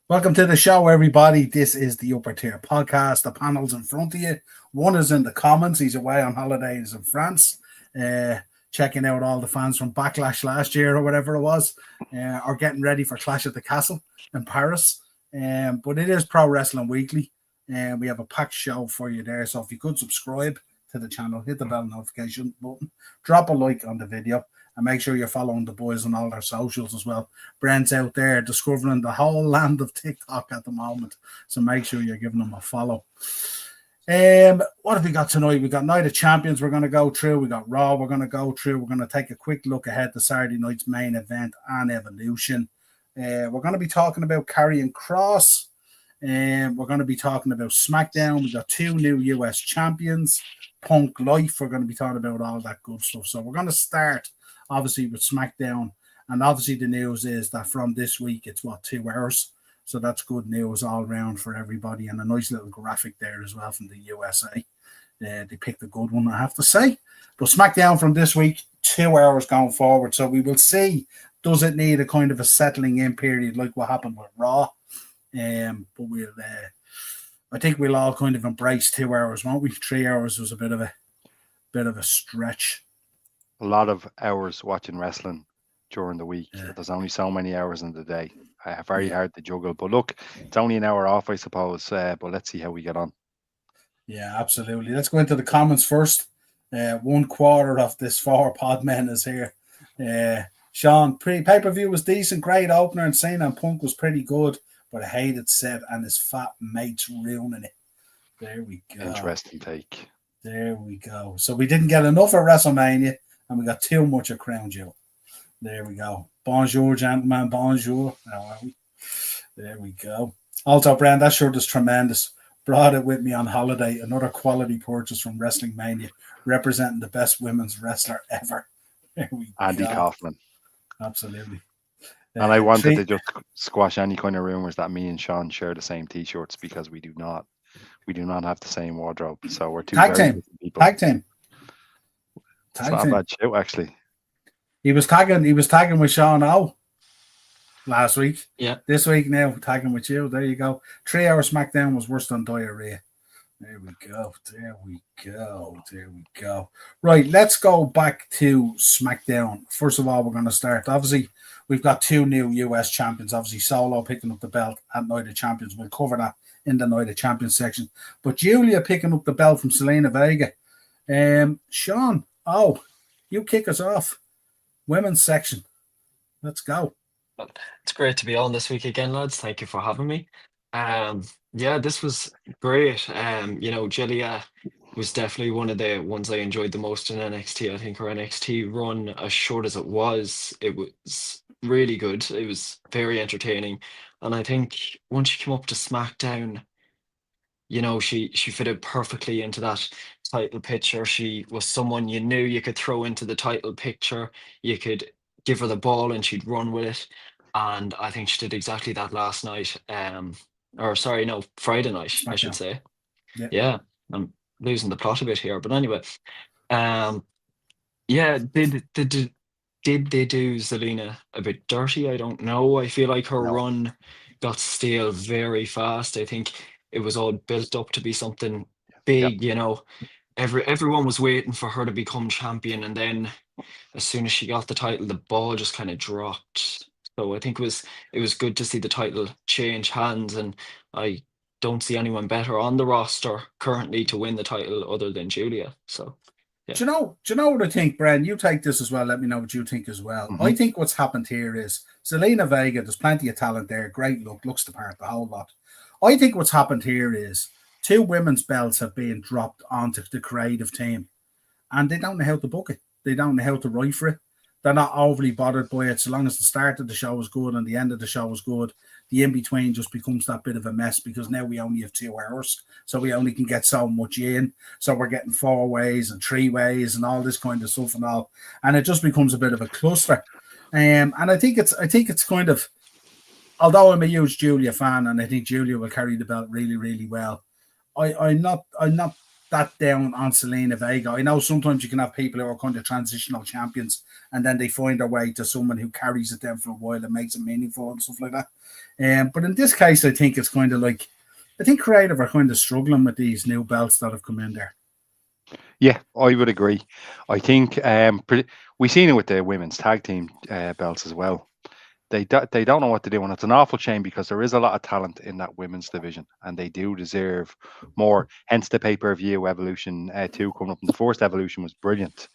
Welcome to the show, everybody. This is the Upper Tier Podcast. The panel's in front of you. One is in the comments. He's away on holidays in France, checking out all the fans from Backlash last year or whatever it was, or getting ready for Clash at the Castle in Paris. But it is Pro Wrestling Weekly, and we have a packed show for you there. So if you could subscribe to the channel, hit the bell notification button, drop a like on the video, and make sure you're following the boys on all their socials as well. Brent's out there discovering the whole land of TikTok at the moment, so make sure you're giving them a follow. What have we got tonight? We got Night of Champions we're going to go through. We got Raw we're going to go through. We're going to take a quick look ahead to Saturday night's main event and Evolution. We're going to be talking about Karrion Kross. We're going to be talking about SmackDown. We got 2 new US champions. Punk Life. We're going to be talking about all that good stuff. So we're going to start obviously with SmackDown, and obviously the news is that from this week it's 2 hours, so that's good news all around for everybody, and a nice little graphic there as well from the USA. They picked a good one, I have to say. But SmackDown from this week, 2 hours going forward, so we will see, does it need a kind of a settling in period like what happened with Raw? But we'll I think we'll all kind of embrace 2 hours, won't we? 3 hours was a bit of a stretch. A lot of hours watching wrestling during the week. Yeah. There's only so many hours in the day. Very hard to juggle. But look, it's only an hour off, I suppose. But let's see how we get on. Yeah, absolutely. Let's go into the comments first. 1/4 of this 4 pod men is here. Sean, pay-per-view was decent, great opener, and Cena and Punk was pretty good, but I hated Seth and his fat mates ruining it. There we go. Interesting take. There we go. So we didn't get enough at WrestleMania, and we got too much at Crown Jewel. There we go. Bonjour, gentlemen. Bonjour. How are we? There we go. Also, Brand, that shirt is tremendous. Brought it with me on holiday. Another quality purchase from Wrestling Mania, representing the best women's wrestler ever. There we Andy go. Kaufman. Absolutely. And I wanted to just squash any kind of rumors that me and Sean share the same T-shirts, because we do not. We do not have the same wardrobe. So we're two tag team. People. Tag team. It's not a bad show, actually. He was tagging with Sean O last week. Yeah. This week now, tagging with you. There you go. 3 hour SmackDown was worse than diarrhea. There we go. There we go. There we go. Right, let's go back to SmackDown. First of all, we're going to start. Obviously, we've got 2 new US champions. Obviously, Solo picking up the belt at Night of Champions. We'll cover that in the Night of Champions section. But Julia picking up the belt from Zelina Vega. Sean, you kick us off. Women's section. Let's go. It's great to be on this week again, lads. Thank you for having me. This was great. Julia was definitely one of the ones I enjoyed the most in NXT. I think her NXT run, as short as it was really good. It was very entertaining. And I think once she came up to SmackDown, she fitted perfectly into that title picture. She was someone you knew you could throw into the title picture. You could give her the ball and she'd run with it. And I think she did exactly that last night. Friday night, I should say. Yeah, I'm losing the plot a bit here. But anyway, did they do Zelina a bit dirty? I don't know. I feel like her run got stale very fast. I think it was all built up to be something big, Everyone was waiting for her to become champion, and then as soon as she got the title, the ball just kind of dropped. So I think it was good to see the title change hands, and I don't see anyone better on the roster currently to win the title other than Julia. So yeah. Do you know what I think, Bren? You take this as well. Let me know what you think as well. Mm-hmm. I think what's happened here is Zelina Vega, there's plenty of talent there, great look, looks the part, the whole lot. I think what's happened here is 2 women's belts have been dropped onto the creative team, and they don't know how to book it. They don't know how to write for it. They're not overly bothered by it. So long as the start of the show is good and the end of the show is good, the in-between just becomes that bit of a mess, because now we only have 2 hours. So we only can get so much in. So we're getting 4 ways and 3 ways and all this kind of stuff and all. And it just becomes a bit of a cluster. And I think it's kind of, although I'm a huge Julia fan and I think Julia will carry the belt really, really well, I'm not that down on Selena Vega. I know sometimes you can have people who are kind of transitional champions and then they find their way to someone who carries it down for a while and makes it meaningful and stuff like that. But in this case, I think it's kind of like, I think creative are kind of struggling with these new belts that have come in there. Yeah, I would agree. I think we've seen it with the women's tag team belts as well. They don't know what to do, and it's an awful shame because there is a lot of talent in that women's division, and they do deserve more. Hence the pay-per-view Evolution 2 coming up, and the first Evolution was brilliant.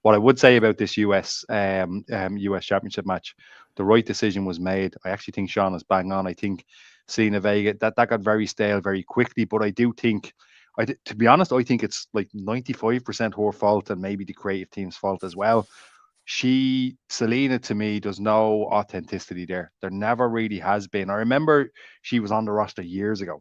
What I would say about this US Championship match, the right decision was made. I actually think Sean is bang on. I think Selena Vega that got very stale very quickly, but I do think. To be honest, I think it's like 95% her fault and maybe the creative team's fault as well. Selena to me, there's no authenticity there. There never really has been. I remember she was on the roster years ago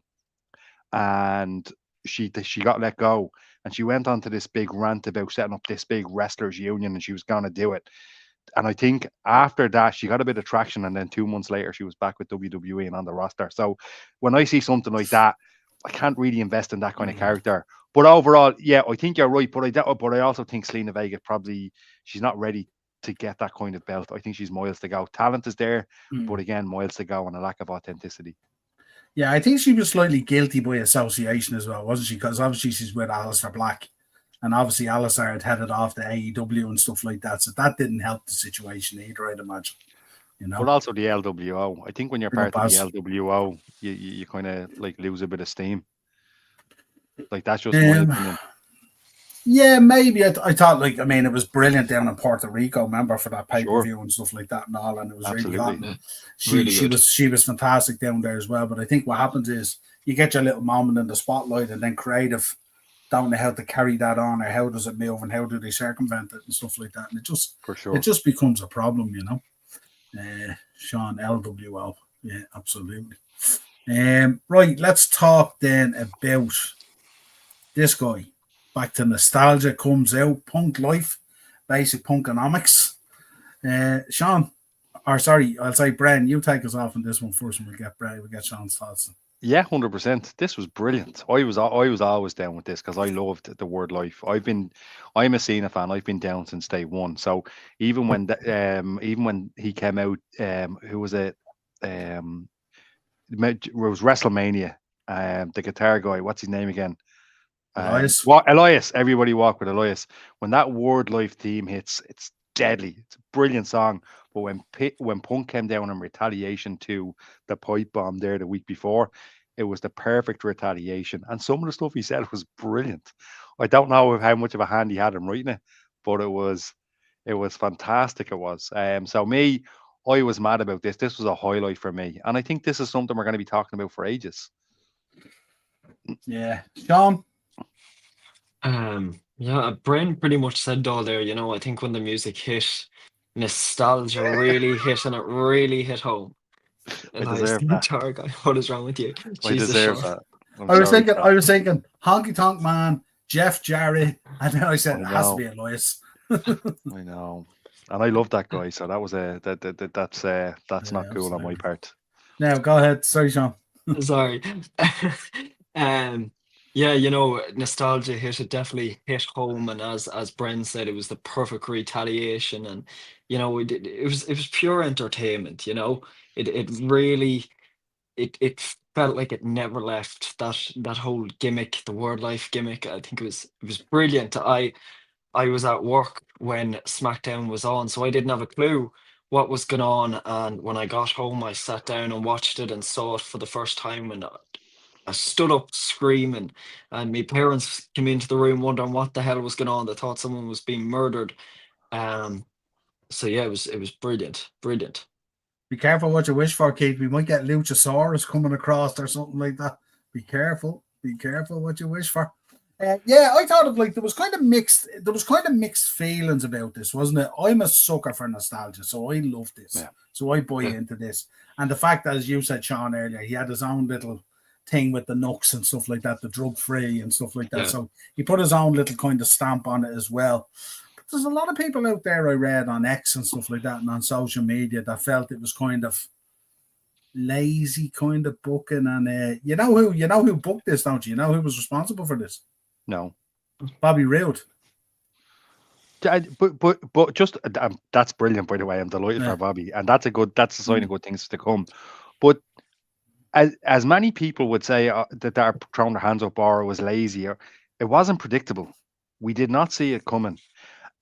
and she got let go and she went on to this big rant about setting up this big wrestlers union and she was going to do it. And I think after that, she got a bit of traction. And then 2 months later, she was back with WWE and on the roster. So when I see something like that, I can't really invest in that kind of character. But overall, yeah, I think you're right. But I also think Selena Vega she's not ready to get that kind of belt. I think she's miles to go. Talent is there, but again, miles to go and a lack of authenticity. Yeah, I think she was slightly guilty by association as well, wasn't she? Because obviously she's with Aleister Black. And obviously Aleister had headed off to AEW and stuff like that. So that didn't help the situation either, I'd imagine. You know? But also the LWO. I think when you're part of the LWO, you kind of like lose a bit of steam. Like that's just my opinion. Yeah, maybe. I thought, like, I mean, it was brilliant down in Puerto Rico, remember, for that pay-per-view and stuff like that and all, and it was really hot. She was fantastic down there as well. But I think what happens is you get your little moment in the spotlight, and then creative don't know how to carry that on, or how does it move, and how do they circumvent it and stuff like that. And it just becomes a problem, you know. Sean, LWO, yeah, absolutely. Right, let's talk then about this guy. Back to nostalgia comes out. Punk Life, basic Punkanomics. Sean, or sorry, I'll say Bren, you take us off on this one first, and we'll get Sean's thoughts. Yeah, 100%. This was brilliant. I was always down with this because I loved the word life. I'm a Cena fan. I've been down since day one. So even when he came out, who was it? It was WrestleMania. The guitar guy. What's his name again? Elias. Elias. Everybody walk with Elias. When that word life theme hits, it's deadly. It's a brilliant song. But when Punk came down in retaliation to the pipe bomb there the week before, it was the perfect retaliation. And some of the stuff he said was brilliant. I don't know how much of a hand he had in writing it, but it was fantastic. It was. So me, I was mad about this. This was a highlight for me. And I think this is something we're going to be talking about for ages. Yeah. Sean? Yeah, Bren pretty much said all there. You know, I think when the music hit, nostalgia really hit, and it really hit home. I deserve that. Guitar guy, what is wrong with you? I deserve that. I was thinking Honky Tonk Man, Jeff Jarrett, and then I said it has to be Elias. I know, and I love that guy. So that was that's not cool on my part. Now go ahead. Sorry, Sean. Sorry. Yeah, you know, nostalgia hit. It definitely hit home, and as Bren said, it was the perfect retaliation, and you know, it was pure entertainment. You know, it really it felt like it never left that whole gimmick, the word life gimmick. I think it was brilliant. I was at work when SmackDown was on, so I didn't have a clue what was going on. And when I got home, I sat down and watched it and saw it for the first time, and I stood up screaming, and my parents came into the room wondering what the hell was going on. They thought someone was being murdered. So yeah, it was brilliant. Be careful what you wish for, Keith. We might get Luchasaurus coming across or something like that. Be careful what you wish for. Yeah, I thought there was kind of mixed feelings about this, wasn't it? I'm a sucker for nostalgia, so I love this. Yeah. So I buy into this. And the fact that, as you said, Sean, earlier, he had his own little thing with the Nooks and stuff like that, the drug-free and stuff like that. Yeah. So he put his own little kind of stamp on it as well. But there's a lot of people out there I read on X and stuff like that and on social media that felt it was kind of lazy kind of booking. And you know who booked this, don't you? You know who was responsible for this? No. Bobby Roode. But just that's brilliant, by the way. I'm delighted Yeah. for Bobby, and that's a sign of good things to come. But as many people would say that they're throwing their hands up or it was lazy, or it wasn't predictable. We did not see it coming.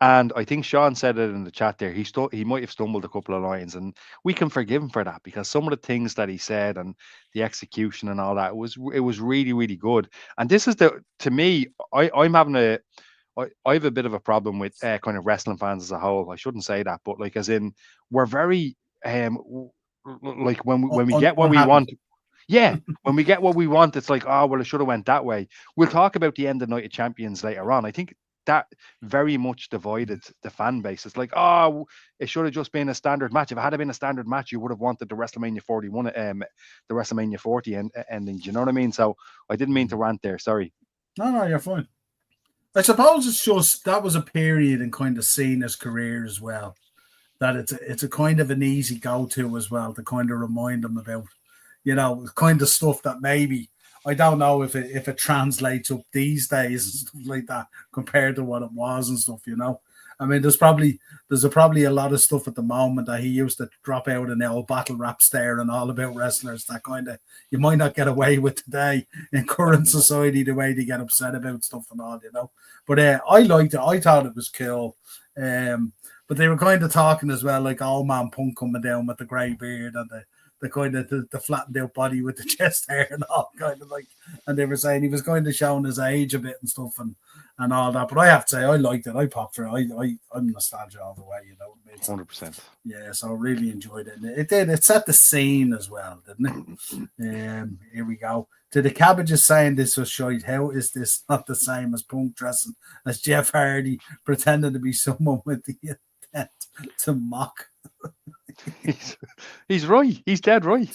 And I think Sean said it in the chat there. He might have stumbled a couple of lines, and we can forgive him for that because some of the things that he said and the execution and all that was really really good. And this is to me, I'm having I have a bit of a problem with kind of wrestling fans as a whole. I shouldn't say that, but like as in we're very like when we get what we Unhappy. want. Yeah, when we get what we want, it's like, oh well, it should have went that way. We'll talk about the end of Night of Champions later on. I think that very much divided the fan base. It's like, oh, it should have just been a standard match. If it had been a standard match, you would have wanted the WrestleMania 41, the WrestleMania 40 ending. Do you know what I mean? So I didn't mean to rant there. Sorry. No, you're fine. I suppose it's just that was a period in kind of Cena's career as well. That it's a kind of an easy go-to as well to kind of remind them about, kind of stuff that maybe I don't know if it translates up these days and stuff like that compared to what it was and stuff. I mean, there's probably a lot of stuff at the moment that he used to drop out in old battle raps there and all about wrestlers that kind of you might not get away with today in current society, the way they get upset about stuff and all, But I liked it. I thought it was cool. But they were kind of talking as well, like old man Punk coming down with the grey beard and the kind of the flattened out body with the chest hair and all kind of like, and they were saying he was going to show his age a bit and stuff and all that. But I have to say, I liked it. I popped for it. I'm nostalgia all the way, 100%. Yeah, so I really enjoyed it. It did. It set the scene as well, didn't it? Here we go. To the cabbages saying this was shite. How is this not the same as Punk dressing as Jeff Hardy, pretending to be someone with the intent to mock? He's right. He's dead right.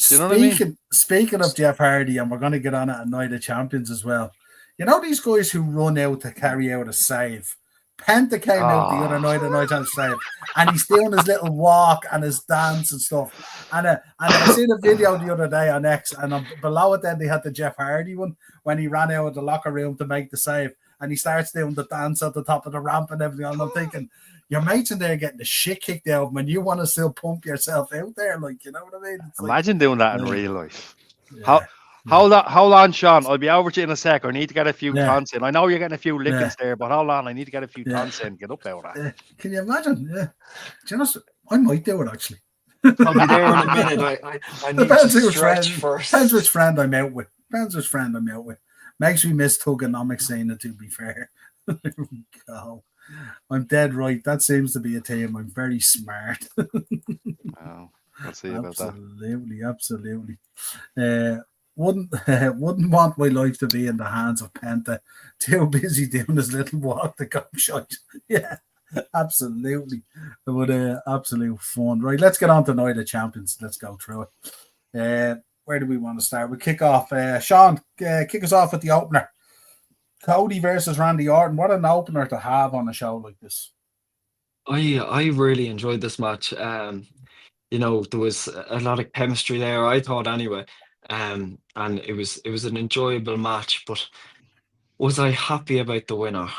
You know what I mean? Speaking of Jeff Hardy, and we're going to get on it at Night of Champions as well. These guys who run out to carry out a save. Penta came out the other night and I tried to save, and he's doing his little walk and his dance and stuff. And I seen a video the other day on X, and below it then they had the Jeff Hardy one when he ran out of the locker room to make the save, and he starts doing the dance at the top of the ramp and everything. And I'm thinking, your mates in there getting the shit kicked out of them, and you want to still pump yourself out there, like, you know what I mean? Imagine doing that in real life. Yeah. Hold on, Sean. I'll be over to you in a sec. I need to get a few tons in. I know you're getting a few lickings there, but hold on. I need to get a few tons in. Get up there with that. Can you imagine? Yeah. Do you know, I might do it, actually. I'll be there in a minute. I need to stretch first. Depends which friend I'm out with. Makes me miss Punkanomics saying it, to be fair. There we go. I'm dead right. That seems to be a team. I'm very smart. Wow. I'll see about that. Absolutely. Wouldn't want my life to be in the hands of Penta. Too busy doing his little walk to come shot. Yeah, absolutely. It would absolute fun. Right, let's get on to Night of Champions. Let's go through it. Where do we want to start? We'll kick off. Sean, kick us off with the opener. Cody versus Randy Orton. What an opener to have on a show like this. I really enjoyed this match. There was a lot of chemistry there, I thought anyway. And it was an enjoyable match, but was I happy about the winner?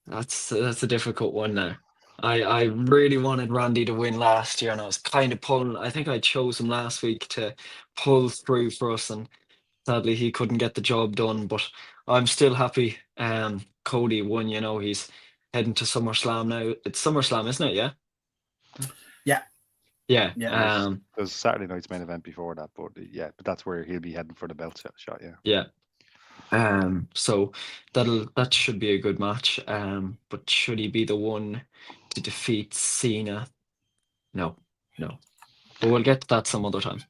That's a difficult one now. I really wanted Randy to win last year, and I was kind of pulling. I think I chose him last week to pull through for us, and sadly he couldn't get the job done. But I'm still happy. Cody won. He's heading to SummerSlam now. It's SummerSlam, isn't it? Yeah. Yeah. There's Saturday night's main event before that, but that's where he'll be heading for the belt shot. Yeah. So that should be a good match. But should he be the one to defeat Cena? No. But we'll get to that some other time.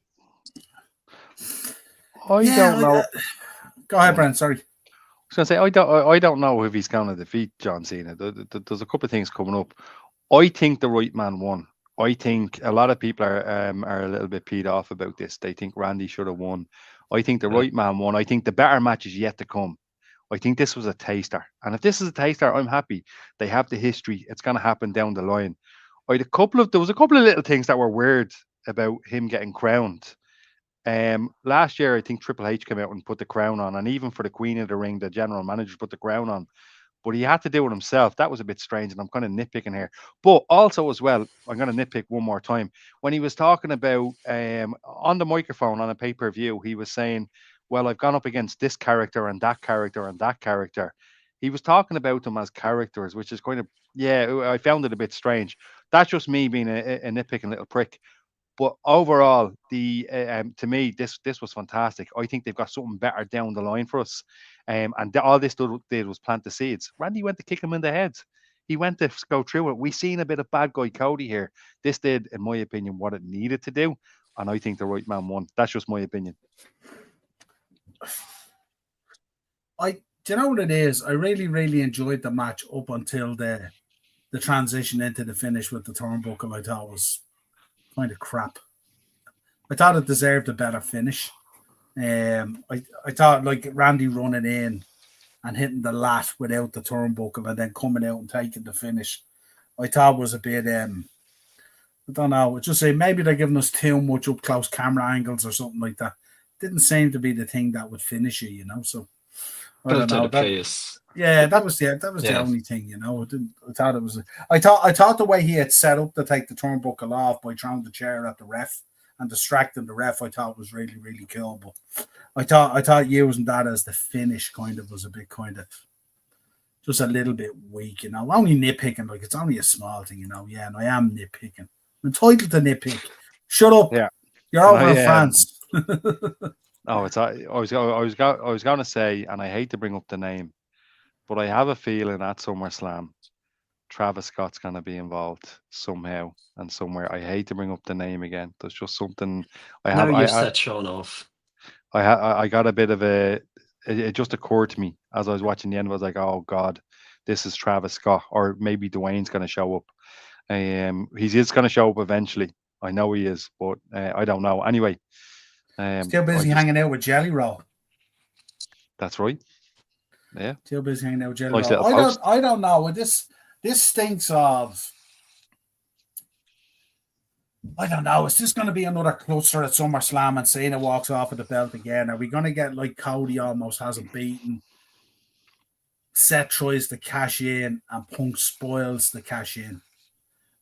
I don't know. Go ahead, Brent. Sorry. I was going to say I don't know if he's going to defeat John Cena. There's a couple of things coming up. I think the right man won. I think a lot of people are a little bit peed off about this. They think Randy should have won. I think the right man won. I think the better match is yet to come. I think this was a taster. And if this is a taster, I'm happy. They have the history. It's going to happen down the line. There was a couple of little things that were weird about him getting crowned. Last year, I think Triple H came out and put the crown on, and even for the Queen of the Ring, the general manager put the crown on. But he had to do it himself. That was a bit strange, and I'm kind of nitpicking here. But also, as well, I'm going to nitpick one more time. When he was talking about on the microphone on a pay per view, he was saying, "Well, I've gone up against this character and that character and that character." He was talking about them as characters, which is kind of I found it a bit strange. That's just me being a nitpicking little prick. But overall, the to me, this was fantastic. I think they've got something better down the line for us. And all this did was plant the seeds. Randy went to kick him in the head. He went to go through it. We seen a bit of bad guy Cody here. This did, in my opinion, what it needed to do, and I think the right man won. That's just my opinion. Do you know what it is? I really, really enjoyed the match up until the transition into the finish with the turnbuckle. I thought was kind of crap. I thought it deserved a better finish. I thought like Randy running in and hitting the lat without the turnbuckle and then coming out and taking the finish, I thought was a bit I don't know. Just say maybe they're giving us too much up close camera angles or something like that. Didn't seem to be the thing that would finish you, you know. So I don't know. That was the only thing, you know. I thought the way he had set up to take the turnbuckle off by throwing the chair at the ref and distracting the ref, I thought was really, really cool. But I thought using that as the finish kind of was a bit kind of just a little bit weak, you know. Only nitpicking, like it's only a small thing, you know. Yeah, and I am nitpicking. I'm entitled to nitpick. Shut up. Yeah. You're over in France. I was going to say, and I hate to bring up the name, but I have a feeling at SummerSlam, Travis Scott's going to be involved somehow and somewhere. I hate to bring up the name again. There's just something I have. Now you've set Sean off. I got a bit of it just occurred to me as I was watching the end. I was like, oh God, this is Travis Scott, or maybe Dwayne's going to show up. He is going to show up eventually. I know he is, but I don't know. Anyway, still busy hanging out with Jelly Roll. That's right. Yeah, still busy hanging out with Jelly Roll. I don't know. This stinks of. I don't know. Is this going to be another cluster at SummerSlam and Cena walks off with the belt again? Are we going to get like Cody almost has it beaten? Seth tries to cash in and Punk spoils the cash in.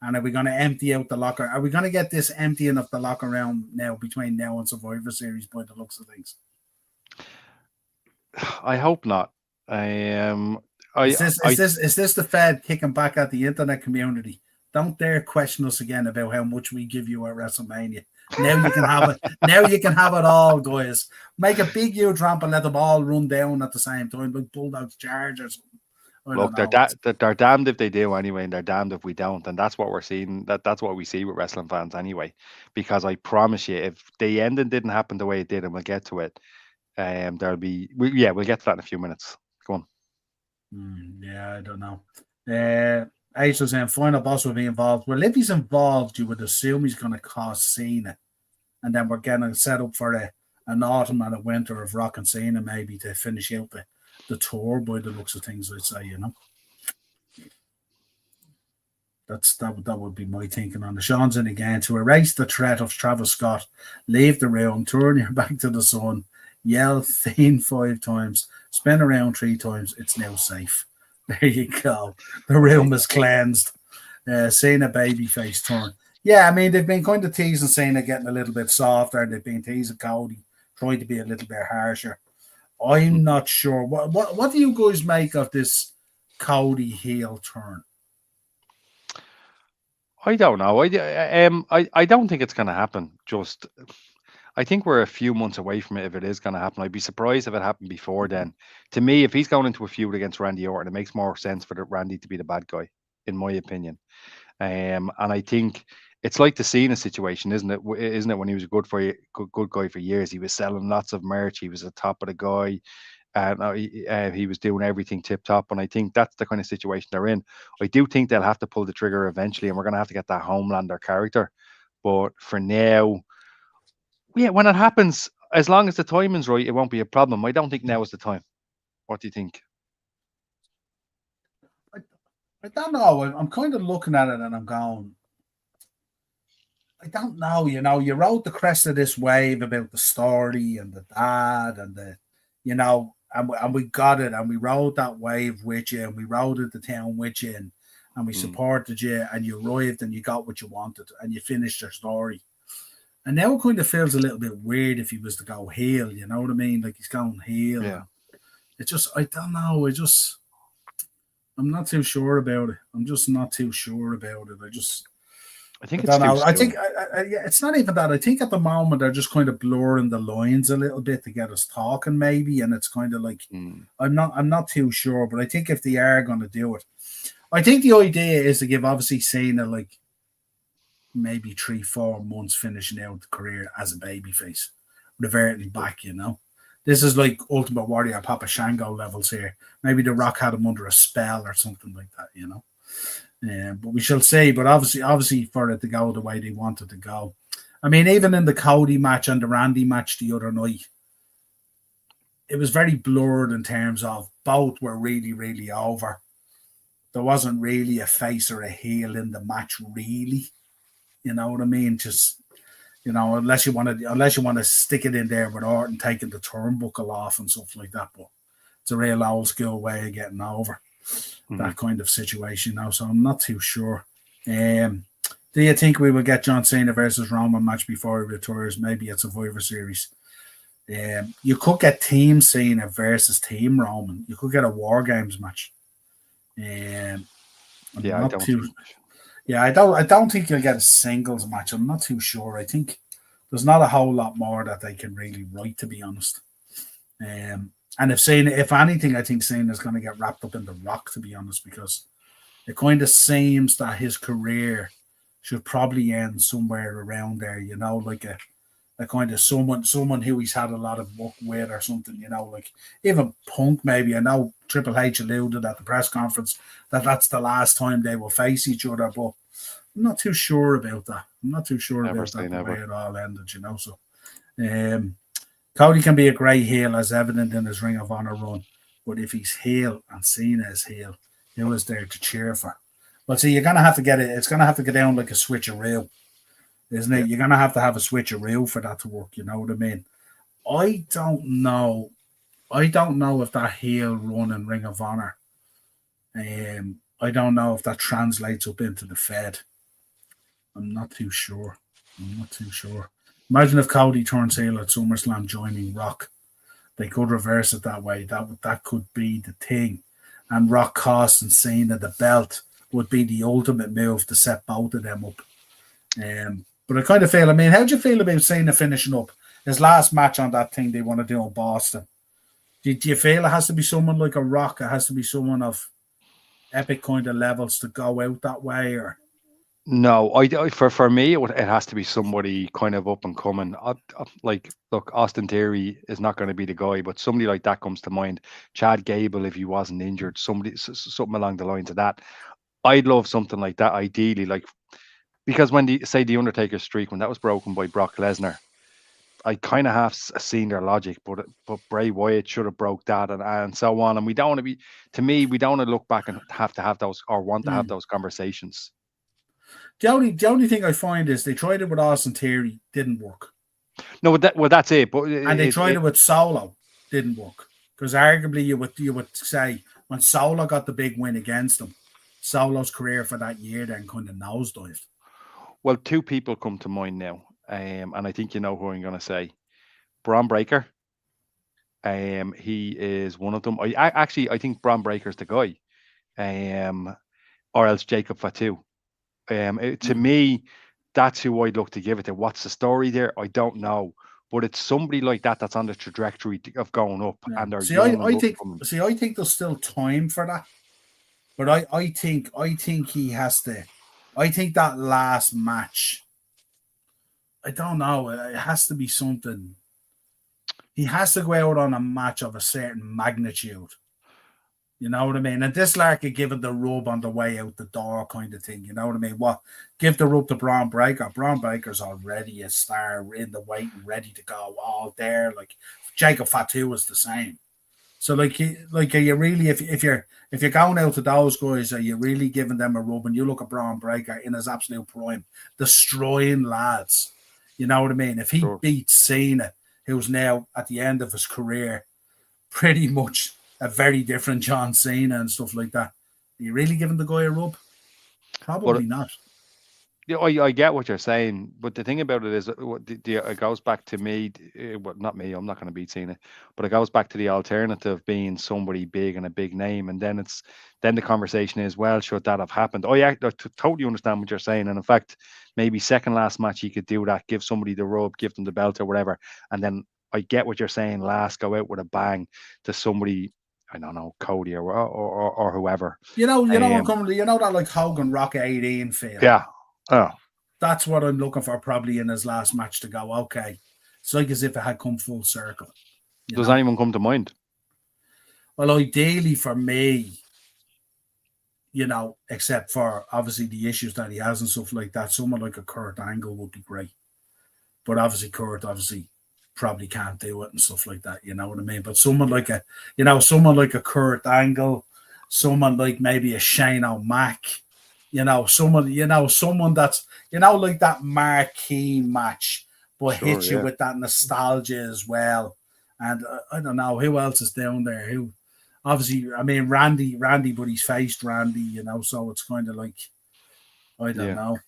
And are we going to empty out the locker? Are we going to get this emptying of the locker room now between now and Survivor Series by the looks of things? I hope not. Is this the Fed kicking back at the internet community? Don't dare question us again about how much we give you at WrestleMania. Now you can have it. Now you can have it all, guys. Make a big huge ramp and let them all run down at the same time, like Bulldogs Chargers. Look, they're damned if they do anyway, and they're damned if we don't, and that's what we're seeing. That's what we see with wrestling fans anyway. Because I promise you, if the ending didn't happen the way it did, and we'll get to it, we'll get to that in a few minutes. Go on. Yeah, I don't know. Ace was saying final boss will be involved. Well, if he's involved, you would assume he's going to cost Cena, and then we're getting set up for an autumn and a winter of Rock and Cena maybe to finish out the tour by the looks of things. I'd say, you know, that would be my thinking on the Sean's in again to erase the threat of Travis Scott, leave the room, turn your back to the sun, yell Fiend 5 times, spin around 3 times. It's now safe. There you go. The room is cleansed. Cena babyface turn. Yeah, I mean, they've been kind of teasing Cena getting a little bit softer. They've been teasing Cody, trying to be a little bit harsher. I'm not sure. What do you guys make of this Cody heel turn? I don't know. I don't think it's going to happen. I think we're a few months away from it if it is going to happen. I'd be surprised if it happened before then. To me, if he's going into a feud against Randy Orton, it makes more sense for Randy to be the bad guy, in my opinion. And I think it's like the Cena situation, isn't it? Isn't it? When he was a good guy for years, he was selling lots of merch. He was the top of the guy. He was doing everything tip top, and I think that's the kind of situation they're in. I do think they'll have to pull the trigger eventually, and we're going to have to get that Homelander character. But for now, yeah, when it happens, as long as the timing's right, it won't be a problem. I don't think now is the time. What do you think? I don't know. I'm kind of looking at it and I'm going, I don't know. You rode the crest of this wave about the story and the dad and and we got it, and we rode that wave with you, and we rode it the town with you, and we supported you, and you arrived, and you got what you wanted, and you finished your story. And now it kind of feels a little bit weird if he was to go heel, you know what I mean? Like he's going heel. Yeah. It's just, I don't know. I'm not too sure about it. I'm just not too sure about it. I think I it's don't know. too I soon. think it's not even that. I think at the moment they're just kind of blurring the lines a little bit to get us talking, maybe. And it's kind of like I'm not too sure, but I think if they are going to do it, I think the idea is to give obviously Cena like maybe 3-4 months finishing out the career as a babyface, reverting back. This is like Ultimate Warrior Papa Shango levels here. Maybe The Rock had him under a spell or something like that. But we shall see. But obviously, for it to go the way they wanted to go. I mean, even in the Cody match and the Randy match the other night, it was very blurred in terms of both were really, really over. There wasn't really a face or a heel in the match, really. You know what I mean? Just unless you want to stick it in there with Orton taking the turnbuckle off and stuff like that. But it's a real old school way of getting over that kind of situation now. So I'm not too sure. Do you think we will get John Cena versus Roman match before he retires? Maybe at Survivor Series. You could get Team Cena versus Team Roman. You could get a War Games match. I don't think you'll get a singles match. I'm not too sure. I think there's not a whole lot more that they can really write, to be honest. And if anything, I think Cena's going to get wrapped up in The Rock, to be honest, because it kind of seems that his career should probably end somewhere around there, like a kind of someone who he's had a lot of work with or something, like even Punk maybe. I know Triple H alluded at the press conference that that's the last time they will face each other, but I'm not too sure about that. I'm not too sure about that the way it all ended, So Cody can be a great heel, as evident in his Ring of Honor run, but if he's heel and Cena is heel, who is there to cheer for? Well, see, you're going to have to get it. It's going to have to go down like a switcheroo, isn't it? You're going to have a switcheroo for that to work. You know what I mean? I don't know if that heel run in Ring of Honor, I don't know if that translates up into the Fed. I'm not too sure. Imagine if Cody turns heel at SummerSlam joining Rock. They could reverse it that way. That could be the thing. And Rock costing Cena the belt would be the ultimate move to set both of them up. But I kind of feel, how do you feel about Cena finishing up his last match on that thing they want to do in Boston? Do you feel it has to be someone like a Rock? It has to be someone of epic kind of levels to go out that way? Or no, for me, it has to be somebody kind of up and coming. Like, look, Austin Theory is not going to be the guy, but somebody like that comes to mind. Chad Gable, if he wasn't injured, something along the lines of that. I'd love something like that, ideally, like, because when the Undertaker's streak, when that was broken by Brock Lesnar, I kind of have seen their logic, but Bray Wyatt should have broke that and so on. And we don't want to be, to me, we don't want to look back and have to have those or want to have those conversations. The only thing I find is they tried it with Austin Theory, didn't work. No, that's it. But they tried it with Solo, didn't work. Because arguably you would say when Solo got the big win against him, Solo's career for that year then kind of nosedived. Well, two people come to mind now, and I think you know who I'm going to say. Braun Breaker. He is one of them. I think Braun Breaker's the guy, or else Jacob Fatu. To me, that's who I'd look to give it to. What's the story there? I don't know, but it's somebody like that that's on the trajectory of going up, and they're I think there's still time for that, but I think he has to. I think that last match, I don't know. It has to be something. He has to go out on a match of a certain magnitude. You know what I mean? And this like give it the rub on the way out the door kind of thing. You know what I mean? Give the rub to Braun Breaker. Braun Breaker's already a star in the waiting, ready to go, all there. Like Jacob Fatu was the same. So are you really if you're going out to those guys, are you really giving them a rub? And you look at Braun Breaker in his absolute prime, destroying lads. You know what I mean? If he Sure. beats Cena, who's now at the end of his career, pretty much a very different John Cena and stuff like that, are you really giving the guy a rub? Probably not. Yeah, I get what you're saying, but the thing about it is, it goes back to me. Well, not me. I'm not going to beat Cena, but it goes back to the alternative being somebody big and a big name, and then the conversation is, well, should that have happened? Oh yeah, I totally understand what you're saying, and in fact, maybe second last match he could do that, give somebody the rub, give them the belt or whatever, and then I get what you're saying. Last, go out with a bang to somebody. I don't know, Cody or whoever. You know what I'm coming to. You know that like Hogan Rock 18 feel. Yeah. Oh. That's what I'm looking for probably in his last match to go, okay. It's like as if it had come full circle. Does anyone come to mind? Well, ideally for me, except for obviously the issues that he has and stuff like that, someone like a Kurt Angle would be great. But obviously Kurt probably can't do it and stuff like that, you know what I mean? But someone like a Kurt Angle, someone like maybe a Shane O'Mac, someone that's, like that marquee match, but Sure, hits you with that nostalgia as well. And I don't know who else is down there. Who, obviously, I mean, Randy, but he's faced Randy, so it's kind of like, I don't know,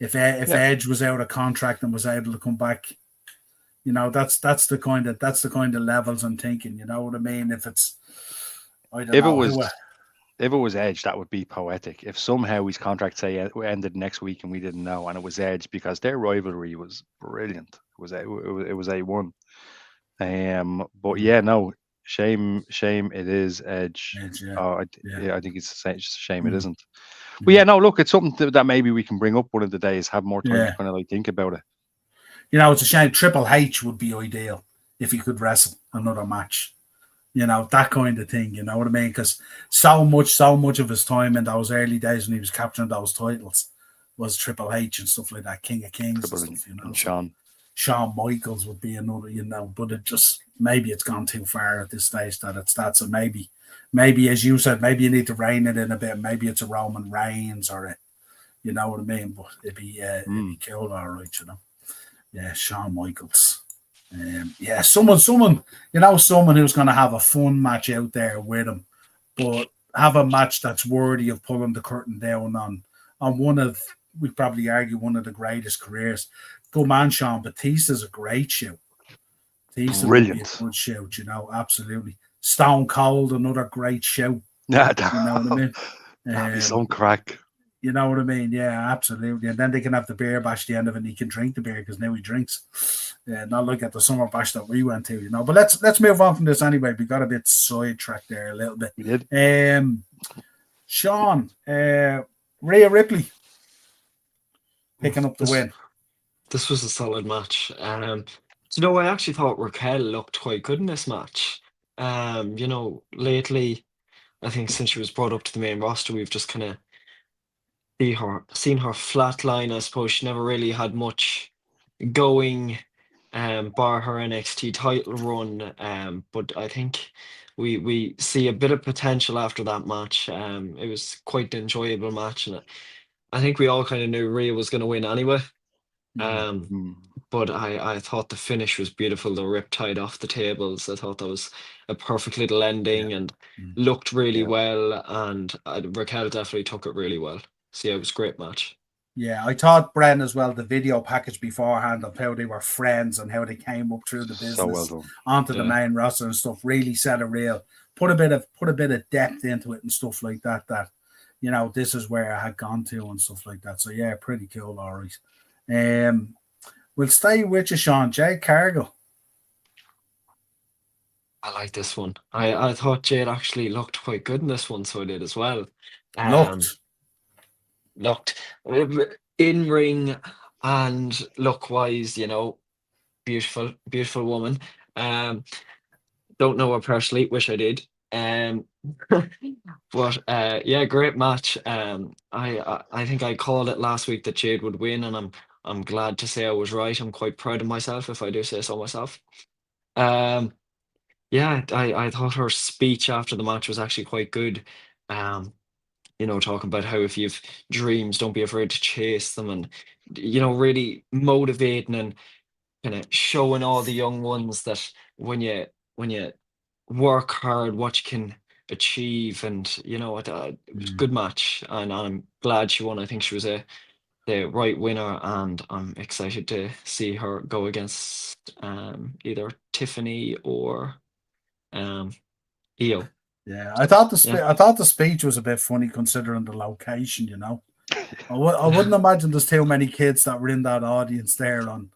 If Edge was out of contract and was able to come back, that's the kind of levels I'm thinking. You know what I mean? If it's, I don't know. If it was Edge, that would be poetic. If somehow his contract ended next week and we didn't know, and it was Edge, because their rivalry was brilliant. It was A1. But yeah, no, shame. It is Edge. I think it's a shame it isn't. But yeah, no, look, it's something that maybe we can bring up one of the days. Have more time to kind of like think about it. It's a shame. Triple H would be ideal if he could wrestle another match. That kind of thing, you know what I mean? Because so much of his time in those early days when he was capturing those titles was Triple H and stuff like that, King of Kings and stuff, and Shawn Michaels would be another, but it just, maybe it's gone too far at this stage that it's that. So maybe, as you said, maybe you need to rein it in a bit. Maybe it's a Roman Reigns or you know what I mean? But it'd be cool, all right, Yeah, Shawn Michaels. Someone who's going to have a fun match out there with him, but have a match that's worthy of pulling the curtain down on one of, we'd probably argue, one of the greatest careers. Good man, Sean. Batista's a great show. Batista would be a good show, absolutely. Stone Cold, another great show. Yeah, you know what I mean? That'd be some crack. You know what I mean? Yeah, absolutely. And then they can have the beer bash at the end of it, and he can drink the beer because now he drinks. Not like at the summer bash that we went to, But let's move on from this anyway. We got a bit sidetracked there a little bit. We did. Sean, Rhea Ripley picking up the win. This was a solid match. I actually thought Raquel looked quite good in this match. Lately, I think since she was brought up to the main roster, we've just kind of seen her flatline. I suppose she never really had much going, bar her NXT title run. But I think we see a bit of potential after that match. It was quite an enjoyable match, and I think we all kind of knew Rhea was going to win anyway. But I thought the finish was beautiful. The riptide off the tables. I thought that was a perfect little ending and looked really well. And Raquel definitely took it really well. So yeah, it was a great match. Yeah, I thought Bren as well, the video package beforehand of how they were friends and how they came up through the business onto the main roster and stuff, really set a real, put a bit of depth into it and stuff like that, this is where I had gone to and stuff like that. So yeah, pretty cool, all right. We'll stay with you, Sean. Jade Cargill. I like this one. I thought Jade actually looked quite good in this one, so I did as well. Looked in ring and look wise, beautiful woman. Don't know her personally, wish I did. But yeah, great match. I think I called it last week that Jade would win, and I'm glad to say I was right. I'm quite proud of myself, if I do say so myself. Yeah, I thought her speech after the match was actually quite good. Um, talking about how if you've dreams, don't be afraid to chase them, and really motivating and kind of showing all the young ones that when you work hard, what you can achieve. And it was a Mm. good match, and I'm glad she won. I think she was the right winner, and I'm excited to see her go against either Tiffany or um Io. Yeah, So yeah. I thought the speech was a bit funny considering the location. I wouldn't imagine there's too many kids that were in that audience there on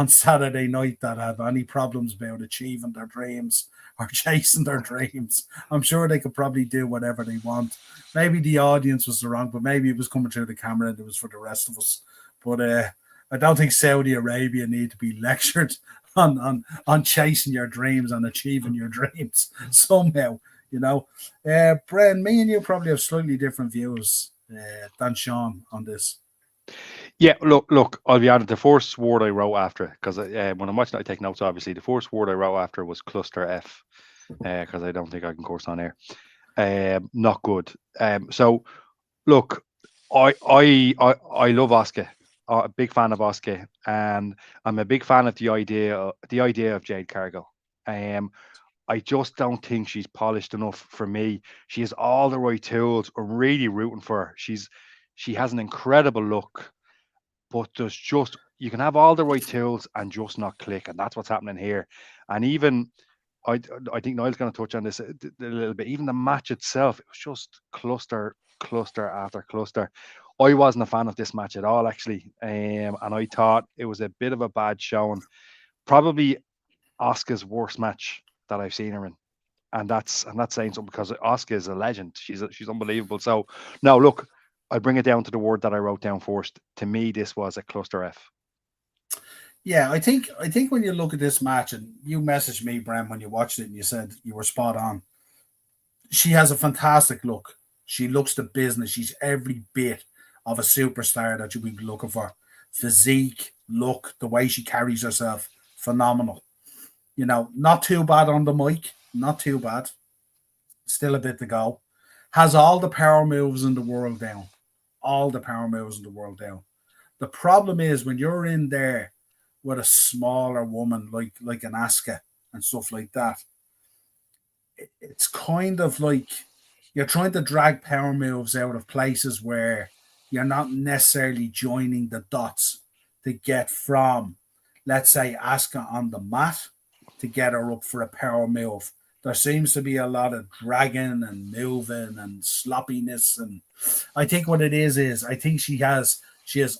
Saturday night that have any problems about achieving their dreams or chasing their dreams. I'm sure they could probably do whatever they want. Maybe the audience was the wrong, but maybe it was coming through the camera and it was for the rest of us. But I don't think Saudi Arabia need to be lectured on chasing your dreams and achieving your dreams somehow. Bren, me and you probably have slightly different views than Sean on this. Yeah, look. I'll be honest. The first word I wrote after, because when I'm watching, I take notes. Obviously, the first word I wrote after was cluster F, because I don't think I can curse on air. Not good. So look, I love Asuka. A big fan of Asuka, and I'm a big fan of the idea of Jade Cargill. I just don't think she's polished enough for me. She has all the right tools. I'm really rooting for her. She has an incredible look, but there's just you can have all the right tools and just not click, and that's what's happening here. And even I think Niall's going to touch on this a little bit. Even the match itself, it was just cluster after cluster. I wasn't a fan of this match at all, actually, and I thought it was a bit of a bad showing. Probably Asuka's worst match that I've seen her in, and that's saying something because Asuka is a legend. She's unbelievable. So now look, I bring it down to the word that I wrote down first. To me, this was a cluster F. Yeah, I think when you look at this match, and you messaged me, Bram, when you watched it, and you said you were spot on. She has a fantastic look. She looks the business. She's every bit of a superstar that you'd be looking for. Physique, look, the way she carries herself, phenomenal. Not too bad on the mic, not too bad. Still a bit to go. Has all the power moves in the world down. All the power moves in the world down. The problem is when you're in there with a smaller woman like an Asuka and stuff like that, it's kind of like you're trying to drag power moves out of places where you're not necessarily joining the dots to get from, let's say, Asuka on the mat to get her up for a power move. There seems to be a lot of dragging and moving and sloppiness, and I think what it is I think she has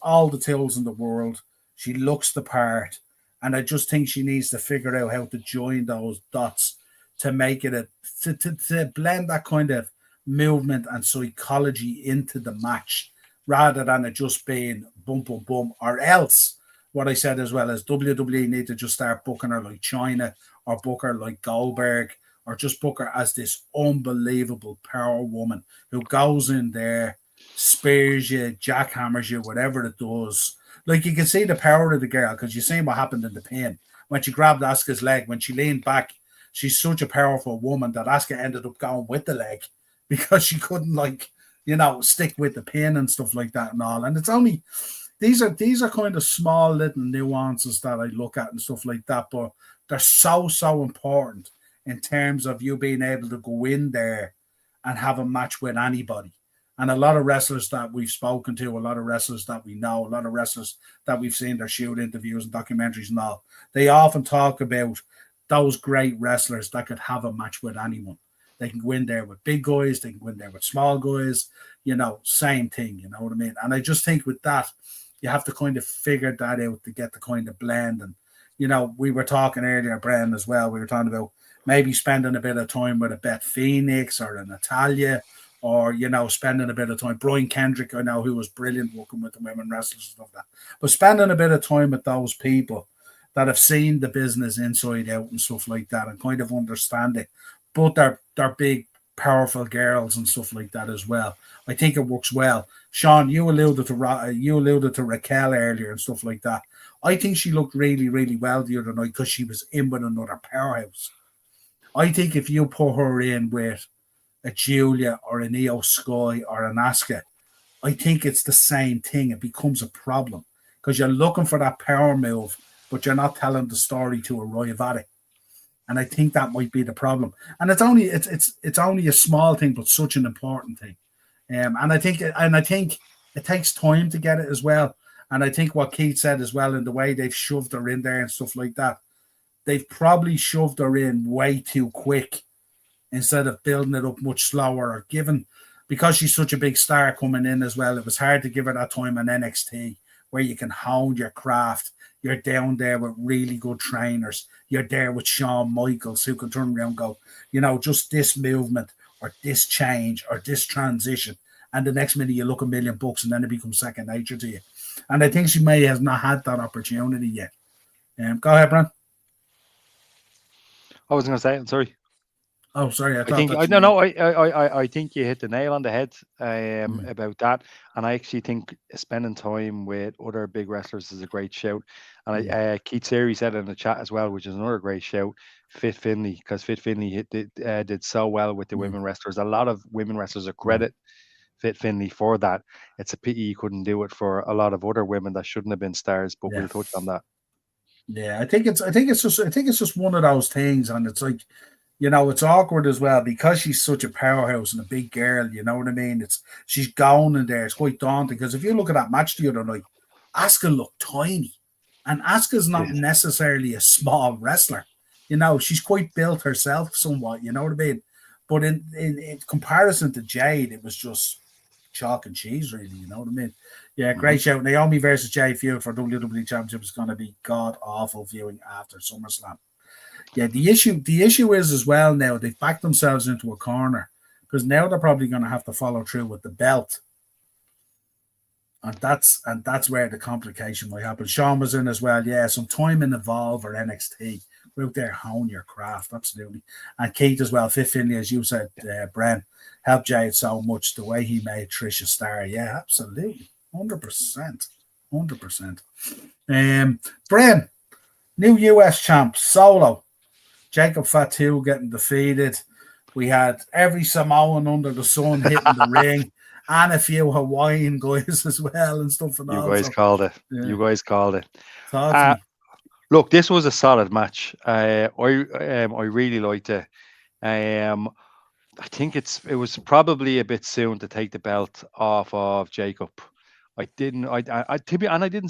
all the tools in the world. She looks the part, and I just think she needs to figure out how to join those dots to make it to blend that kind of movement and psychology into the match rather than it just being boom boom boom, or else what I said as well is WWE need to just start booking her like China or book her like Goldberg or just book her as this unbelievable power woman who goes in there, spears you, jackhammers you, whatever it does. Like you can see the power of the girl because you seen what happened in the pin when she grabbed Asuka's leg, when she leaned back. She's such a powerful woman that Asuka ended up going with the leg because she couldn't stick with the pin and stuff like that and all. And it's only these are kind of small little nuances that I look at and stuff like that, but they're so important in terms of you being able to go in there and have a match with anybody. And a lot of wrestlers that we've spoken to, a lot of wrestlers that we know, a lot of wrestlers that we've seen their shoot interviews and documentaries and all, they often talk about those great wrestlers that could have a match with anyone. They can go in there with big guys, they can go in there with small guys, same thing, you know what I mean? And I just think with that, you have to kind of figure that out to get the kind of blend. And, we were talking earlier, Brendan, as well. We were talking about maybe spending a bit of time with a Beth Phoenix or a Natalia, or, spending a bit of time. Brian Kendrick, I know, who was brilliant working with the women wrestlers and stuff like that. But spending a bit of time with those people that have seen the business inside out and stuff like that and kind of understand it. But they're big, powerful girls and stuff like that as well. I think it works well. Sean, you alluded to Raquel earlier and stuff like that. I think she looked really, really well the other night because she was in with another powerhouse. I think if you put her in with a Julia or an Io Sky or an Asuka, I think it's the same thing. It becomes a problem because you're looking for that power move, but you're not telling the story to arrive at it. And I think that might be the problem. And it's only a small thing, but such an important thing. And I think it takes time to get it as well. And I think what Keith said as well, in the way they've shoved her in there and stuff like that, they've probably shoved her in way too quick instead of building it up much slower or given, because she's such a big star coming in as well. It was hard to give her that time in NXT where you can hone your craft. You're down there with really good trainers. You're there with Shawn Michaels who can turn around and go, just this movement or this change or this transition. And the next minute you look $1,000,000 and then it becomes second nature to you. And I think she may have not had that opportunity yet. Go ahead, Bran. I was going to say, I'm sorry. Oh, sorry. I think you hit the nail on the head about that. And I actually think spending time with other big wrestlers is a great shout. And Keith Seary said in the chat as well, which is another great shout, Fit Finley, because Fit Finley did so well with the women wrestlers. A lot of women wrestlers are credit Fit Finley for that. It's a pity you couldn't do it for a lot of other women that shouldn't have been stars, but we'll touch on that. Yeah, I think it's just one of those things, and it's like, it's awkward as well because she's such a powerhouse and a big girl. You know what I mean? She's going in there. It's quite daunting because if you look at that match the other night, Asuka looked tiny, and Asuka's not necessarily a small wrestler. She's quite built herself somewhat. You know what I mean? But in comparison to Jade, it was just chalk and cheese, really. You know what I mean? Yeah, great shout. Naomi versus Jade feud for WWE Championship is going to be god awful viewing after SummerSlam. Yeah, the issue is as well now they've backed themselves into a corner because now they're probably going to have to follow through with the belt, and that's where the complication might happen. Sean was in as well. Yeah, some time in Evolve or NXT. Go out there, hone your craft, absolutely. And Keith as well, Fit Finley, as you said, Bren, helped Jade so much. The way he made Trish a star, yeah, absolutely, 100%. Bren, new US champ, Solo. Jacob Fatu getting defeated. We had every Samoan under the sun hitting the ring, and a few Hawaiian guys as well and stuff. You guys called it. Yeah. You guys called it. Look, this was a solid match. I really liked it. I think it was probably a bit soon to take the belt off of Jacob. I didn't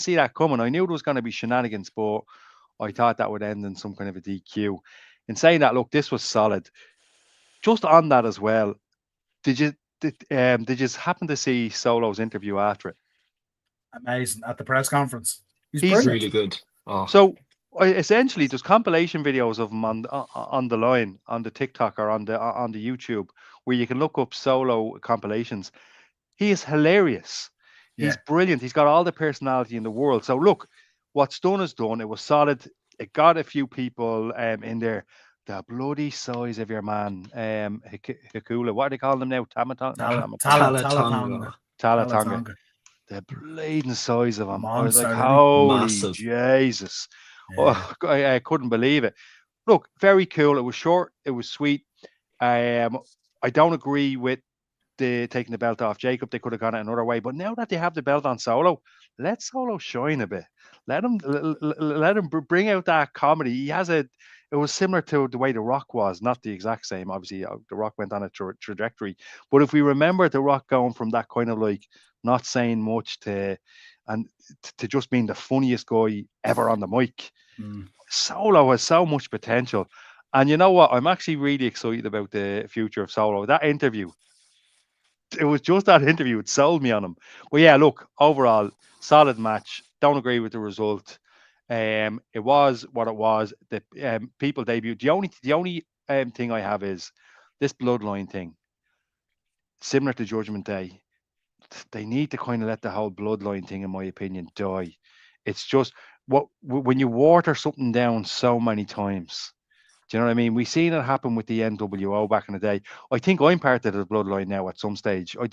see that coming. I knew there was going to be shenanigans, but I thought that would end in some kind of a DQ. In saying that, look, this was solid. Just on that as well, did you happen to see Solo's interview after it? Amazing, at the press conference. He's really good. Oh. So essentially, there's compilation videos of him on the line, on the TikTok or on the YouTube, where you can look up Solo compilations. He is hilarious. He's brilliant. He's got all the personality in the world. So look, what's done is done. It was solid. It got a few people in there. The bloody size of your man, Hikula. What do they call them now? Talatonga. The bleeding size of him. Monster, I was like, holy Jesus. Yeah. Oh, I couldn't believe it. Look, very cool. It was short. It was sweet. I don't agree with taking the belt off Jacob. They could have gone it another way. But now that they have the belt on Solo, let Solo shine a bit. Let him bring out that comedy. It was similar to the way The Rock was, not the exact same. Obviously, The Rock went on a trajectory. But if we remember The Rock going from that kind of like not saying much to just being the funniest guy ever on the mic, Solo has so much potential. And you know what? I'm actually really excited about the future of Solo. That interview, it was just that interview. It sold me on him. But yeah, look, overall, solid match. Don't agree with the result. It was what it was. The people debuted. The only thing I have is this bloodline thing. Similar to Judgment Day, they need to kind of let the whole bloodline thing, in my opinion, die. It's just when you water something down so many times. Do you know what I mean? We've seen it happen with the NWO back in the day. I think I'm part of the bloodline now at some stage. I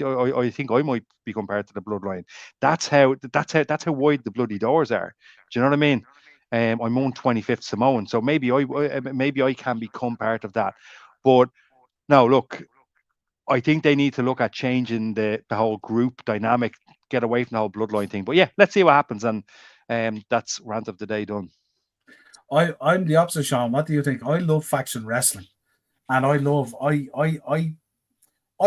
think I might become part of the bloodline. That's how wide the bloody doors are. Do you know what I mean? I'm on 25th Samoan, so maybe I can become part of that. But now, look, I think they need to look at changing the whole group dynamic, get away from the whole bloodline thing. But yeah, let's see what happens, and that's rant of the day done. I'm the opposite, Sean. What do you think? I love faction wrestling, and I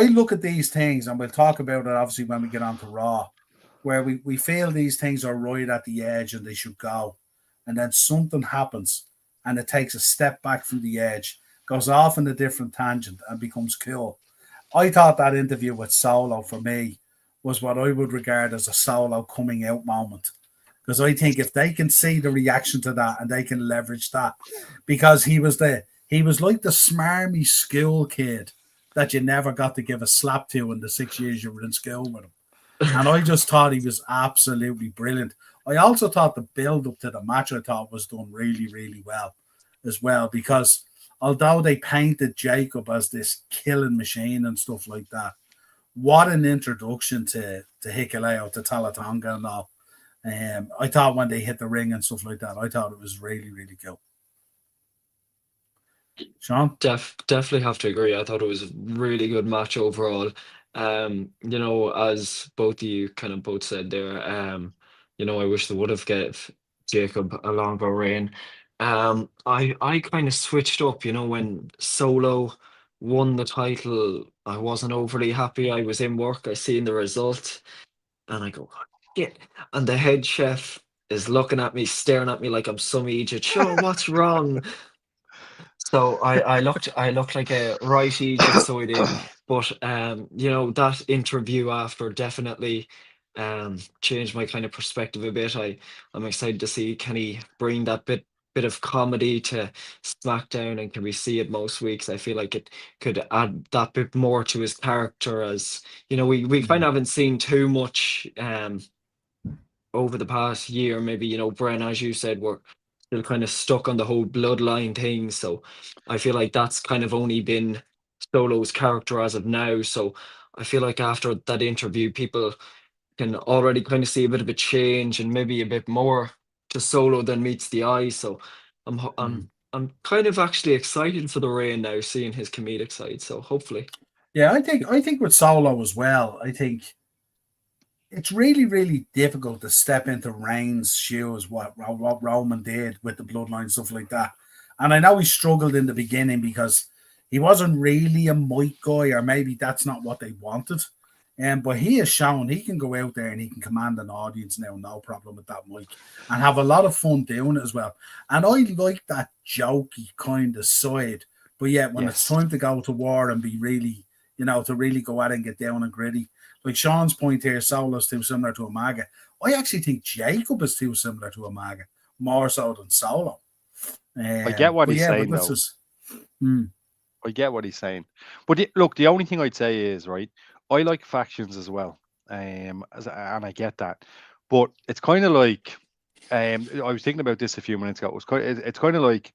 look at these things, and we'll talk about it obviously when we get on to Raw, where we feel these things are right at the edge and they should go, and then something happens, and it takes a step back from the edge, goes off in a different tangent, and becomes cool. I thought that interview with Solo for me was what I would regard as a Solo coming out moment. Because I think if they can see the reaction to that and they can leverage that, because he was like the smarmy school kid that you never got to give a slap to in the 6 years you were in school with him. And I just thought he was absolutely brilliant. I also thought the build up to the match I thought was done really, really well as well, because although they painted Jacob as this killing machine and stuff like that, what an introduction to Hikuleo, to Talatonga and all. I thought when they hit the ring and stuff like that, I thought it was really, really cool. Sean? Definitely have to agree. I thought it was a really good match overall. As both of you kind of both said there, I wish they would have gave Jacob a longer reign. I kind of switched up, when Solo won the title, I wasn't overly happy. I was in work, I seen the result, and I go, shit. And the head chef is looking at me, staring at me like I'm some Egypt. Sure, what's wrong? So I looked like a right Egypt, so I did. But that interview after definitely changed my kind of perspective a bit. I'm excited to see, can he bring that bit of comedy to SmackDown, and can we see it most weeks? I feel like it could add that bit more to his character, as we kind of haven't seen too much over the past year. Maybe, Bren, as you said, we're still kind of stuck on the whole bloodline thing. So I feel like that's kind of only been Solo's character as of now. So I feel like after that interview, people can already kind of see a bit of a change and maybe a bit more to Solo than meets the eye. So I'm kind of actually excited for the reign now, seeing his comedic side. So hopefully. Yeah, I think with Solo as well, I think it's really, really difficult to step into Reigns' shoes, what Roman did with the bloodline, stuff like that. And I know he struggled in the beginning because he wasn't really a mic guy, or maybe that's not what they wanted. But he has shown he can go out there and he can command an audience now, no problem with that mic, and have a lot of fun doing it as well. And I like that jokey kind of side. But yet, when it's time to go to war and be really, to really go out and get down and gritty, like Sean's point here, Solo's too similar to Umaga. I actually think Jacob is too similar to Umaga, more so than Solo. I get what he's saying, though. I get what he's saying. But look, the only thing I'd say is, right, I like factions as well. And I get that. But it's kind of like, I was thinking about this a few minutes ago. It's kind of like,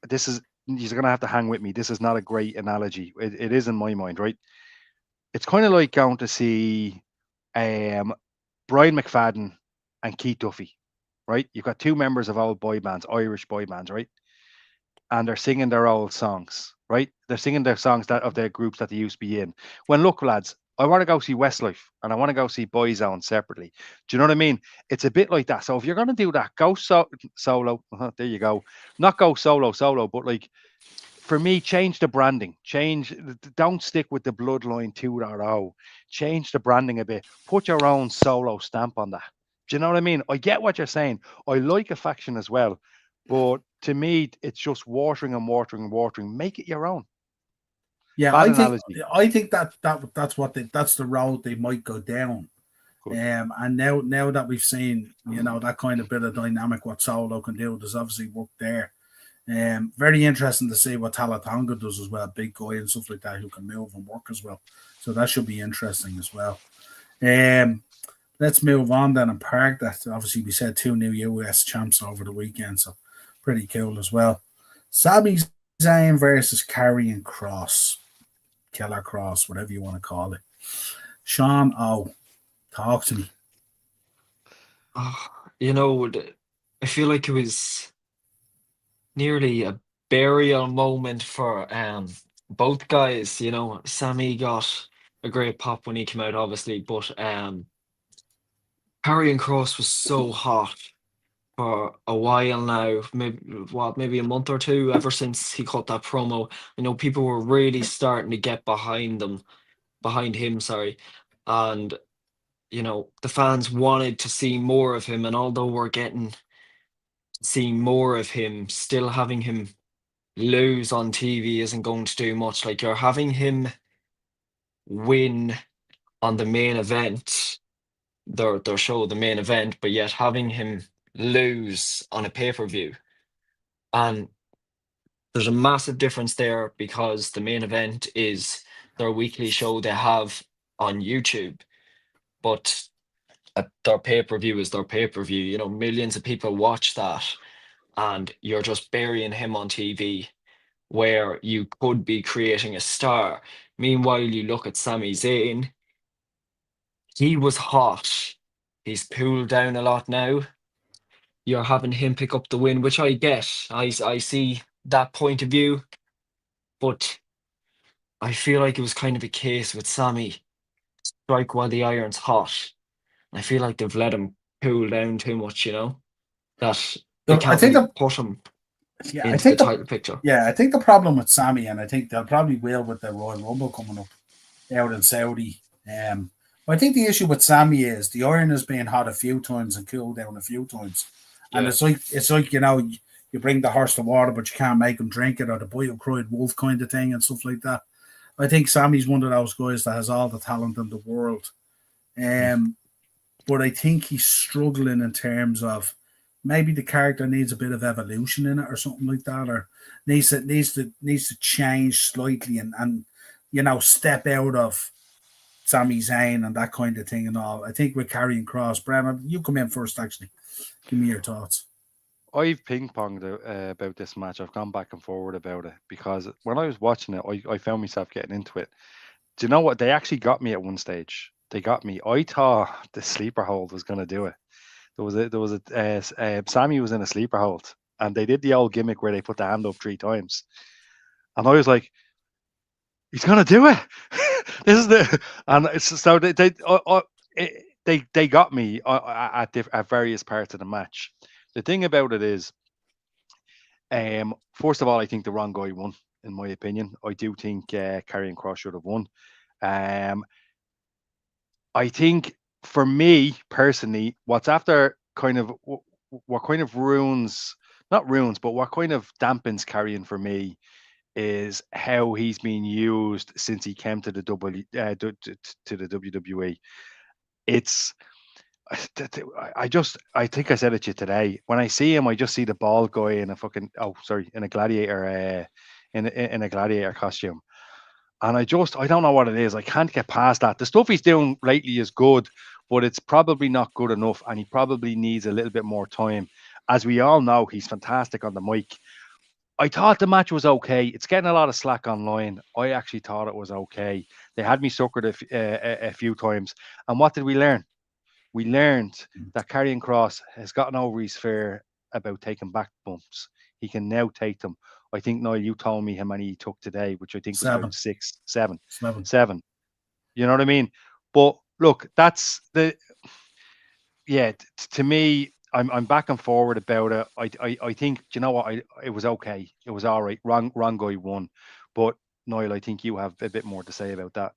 you're going to have to hang with me. This is not a great analogy. It is in my mind, right? It's kind of like going to see Brian McFadden and Keith Duffy, right? You've got two members of old boy bands, Irish boy bands, right? And they're singing their old songs, right? They're singing their songs of their groups that they used to be in. When, look, lads, I want to go see Westlife and I want to go see Boyzone separately. Do you know what I mean? It's a bit like that. So if you're going to do that, go solo. There you go. Not go solo, but like, for me, change the branding. Don't stick with the Bloodline 2.0. Change the branding a bit. Put your own Solo stamp on that. Do you know what I mean? I get what you're saying. I like a faction as well, but to me, it's just watering and watering and watering. Make it your own. Yeah, I think that's the road they might go down. And now that we've seen, that kind of bit of dynamic what Solo can do, there's obviously work there. Very interesting to see what Talatonga does as well, big guy and stuff like that, who can move and work as well. So that should be interesting as well. Let's move on then and park that. Obviously, we said 2 new US champs over the weekend, so pretty cool as well. Sami Zayn versus Karrion Kross, Killer Cross, whatever you want to call it. Sean, talk to me. I feel like it was nearly a burial moment for both guys. You know, Sammy got a great pop when he came out, obviously, but Karrion Kross was so hot for a while now, maybe a month or two, ever since he cut that promo. You know, people were really starting to get behind him, sorry. And, you know, the fans wanted to see more of him. And although we're getting seeing more of him, still having him lose on TV isn't going to do much. Like, you're having him win on the main event, their show, the main event, but yet having him lose on a pay-per-view. And there's a massive difference there because the main event is their weekly show they have on YouTube, but their pay-per-view is their pay-per-view. You know, millions of people watch that, and you're just burying him on TV where you could be creating a star. Meanwhile, you look at Sami Zayn, he was hot. He's cooled down a lot now. You're having him pick up the win, which I get. I see that point of view, but I feel like it was kind of a case with Sammy, strike while the iron's hot. I feel like they've let him cool down too much, you know, that they I can't think really put him yeah, I into the think title picture. I think the problem with Sammy, and I think they'll probably will with the Royal Rumble coming up out in Saudi. But I think the issue with Sammy is the iron has been hot a few times and cooled down a few times, and Yeah. it's like you know you bring the horse to water, but you can't make him drink it, or the boy who cried wolf kind of thing and stuff like that. I think Sammy's one of those guys that has all the talent in the world. But I think he's struggling in terms of maybe the character needs a bit of evolution in it or something like that, or needs to change slightly and you know step out of Sami Zayn and that kind of thing and all. I think with Karrion Kross, Brennan, you come in first. Actually, give me your thoughts. I've ping-ponged about this match. I've gone back and forward about it because when I was watching it, I found myself getting into it. Do you know what? They actually got me at one stage. They got me. I thought the sleeper hold was going to do it. Sammy was in a sleeper hold, and they did the old gimmick where they put the hand up 3 times, and I was like, "He's going to do it." This is so they got me at various parts of the match. The thing about it is, first of all, I think the wrong guy won. In my opinion, I do think Karrion Kross should have won. I think for me personally, what's after kind of what kind of ruins, not ruins, but what kind of dampens Karrion for me is how he's been used since he came to the to the WWE. It's I think I said it to you today. When I see him, I just see the bald guy in a gladiator in a gladiator costume. And I don't know what it is. I can't get past that. The stuff he's doing lately is good, but it's probably not good enough. And he probably needs a little bit more time. As we all know, he's fantastic on the mic. I thought the match was okay. It's getting a lot of slack online. I actually thought it was okay. They had me suckered a few times. And what did we learn? We learned that Karrion Kross has gotten over his fear about taking back bumps. He can now take them. I think, Niall, you told me how many he took today, which I think was about 7. You know what I mean? But look, that's to me, I'm back and forward about it. I think, do you know what? It was okay. It was all right. Wrong guy won. But Niall, I think you have a bit more to say about that.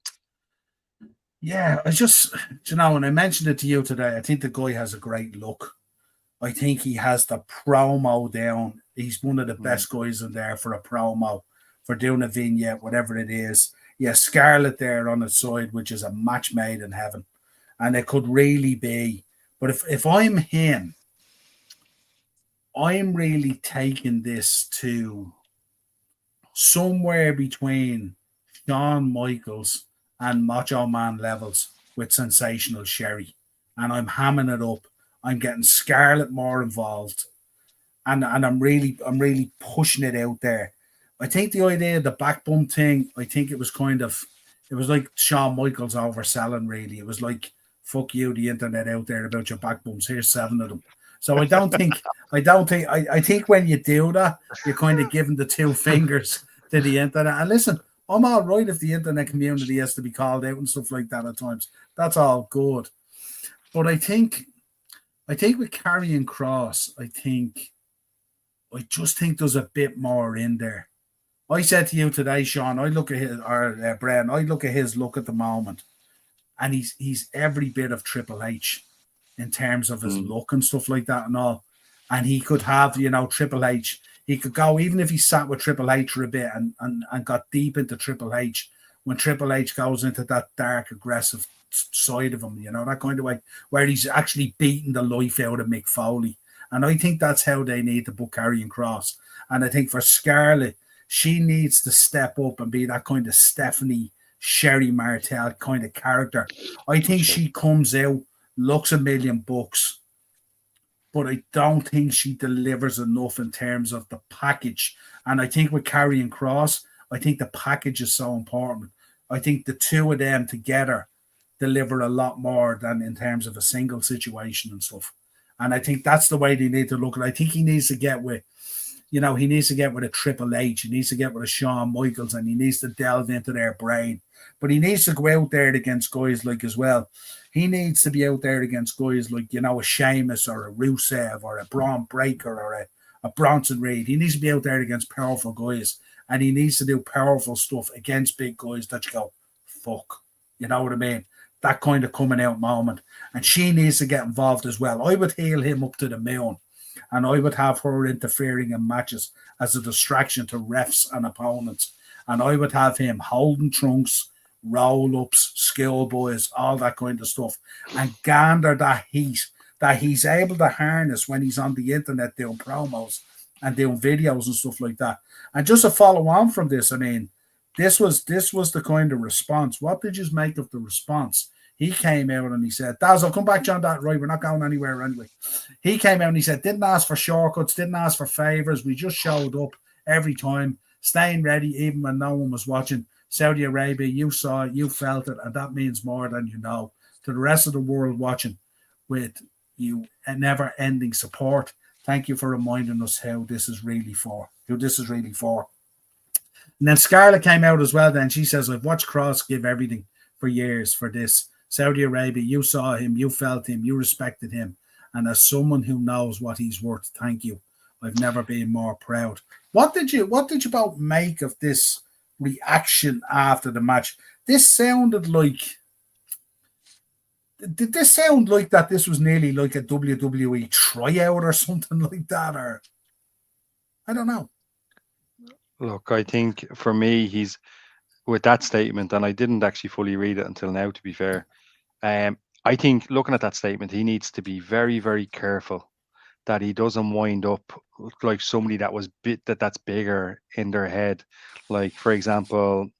Yeah, you know, when I mentioned it to you today, I think the guy has a great look. I think he has the promo down. He's one of the best guys in there for a promo, for doing a vignette, whatever it is. Yeah, Scarlett there on his side, which is a match made in heaven. And it could really be. But if I'm him, I'm really taking this to somewhere between Shawn Michaels and Macho Man levels with Sensational Sherry. And I'm hamming it up. I'm getting Scarlett more involved. And I'm really pushing it out there. I think the idea of the back bump thing, I think it was like Shawn Michaels overselling, really. It was like, fuck you, the internet out there about your back bumps. Here's 7 of them. So I think when you do that, you're kind of giving the two fingers to the internet. And listen, I'm all right if the internet community has to be called out and stuff like that at times. That's all good. But I think with Karrion Kross, I just think there's a bit more in there. I said to you today, Sean, I look at his, or Brian, I look at his look at the moment, and he's every bit of Triple H in terms of his look and stuff like that and all. And he could have, Triple H. He could go, even if he sat with Triple H for a bit and got deep into Triple H, when Triple H goes into that dark, aggressive side of him, that kind of way, where he's actually beating the life out of Mick Foley. And I think that's how they need to book Karrion Kross. And I think for Scarlett, she needs to step up and be that kind of Stephanie Sherry Martel kind of character. I think she comes out, looks $1,000,000, but I don't think she delivers enough in terms of the package. And I think with Karrion Kross, I think the package is so important. I think the two of them together deliver a lot more than in terms of a single situation and stuff. And I think that's the way they need to look at it. I think he needs to get with, he needs to get with a Triple H. He needs to get with a Shawn Michaels, and he needs to delve into their brain. But he needs to go out there against guys like as well. He needs to be out there against guys like, a Sheamus or a Rusev or a Braun Breaker or a Bronson Reed. He needs to be out there against powerful guys, and he needs to do powerful stuff against big guys that you go, fuck. You know what I mean? That kind of coming out moment. And she needs to get involved as well. I would heal him up to the moon, and I would have her interfering in matches as a distraction to refs and opponents. And I would have him holding trunks, roll-ups, schoolboys, all that kind of stuff, and gander that heat that he's able to harness when he's on the internet doing promos and doing videos and stuff like that. And just to follow on from this, I mean, this was the kind of response. What did you make of the response? He came out and he said, Daz, I'll come back, John, that right. We're not going anywhere anyway. He came out and he said, didn't ask for shortcuts, didn't ask for favors. We just showed up every time, staying ready even when no one was watching. Saudi Arabia, you saw it, you felt it, and that means more than you know. To the rest of the world watching, with you a never-ending support, thank you for reminding us who this is really for. And then Scarlett came out as well then. She says, I've watched Kross give everything for years for this. Saudi Arabia, you saw him, you felt him, you respected him. And as someone who knows what he's worth, thank you. I've never been more proud. What did you both make of this reaction after the match? This sounded like... Did this sound like that this was nearly like a WWE tryout or something like that? Or I don't know. Look, I think for me, he's with that statement, and I didn't actually fully read it until now, to be fair. I think looking at that statement, he needs to be very, very careful that he doesn't wind up like somebody that's bigger in their head. Like, for example,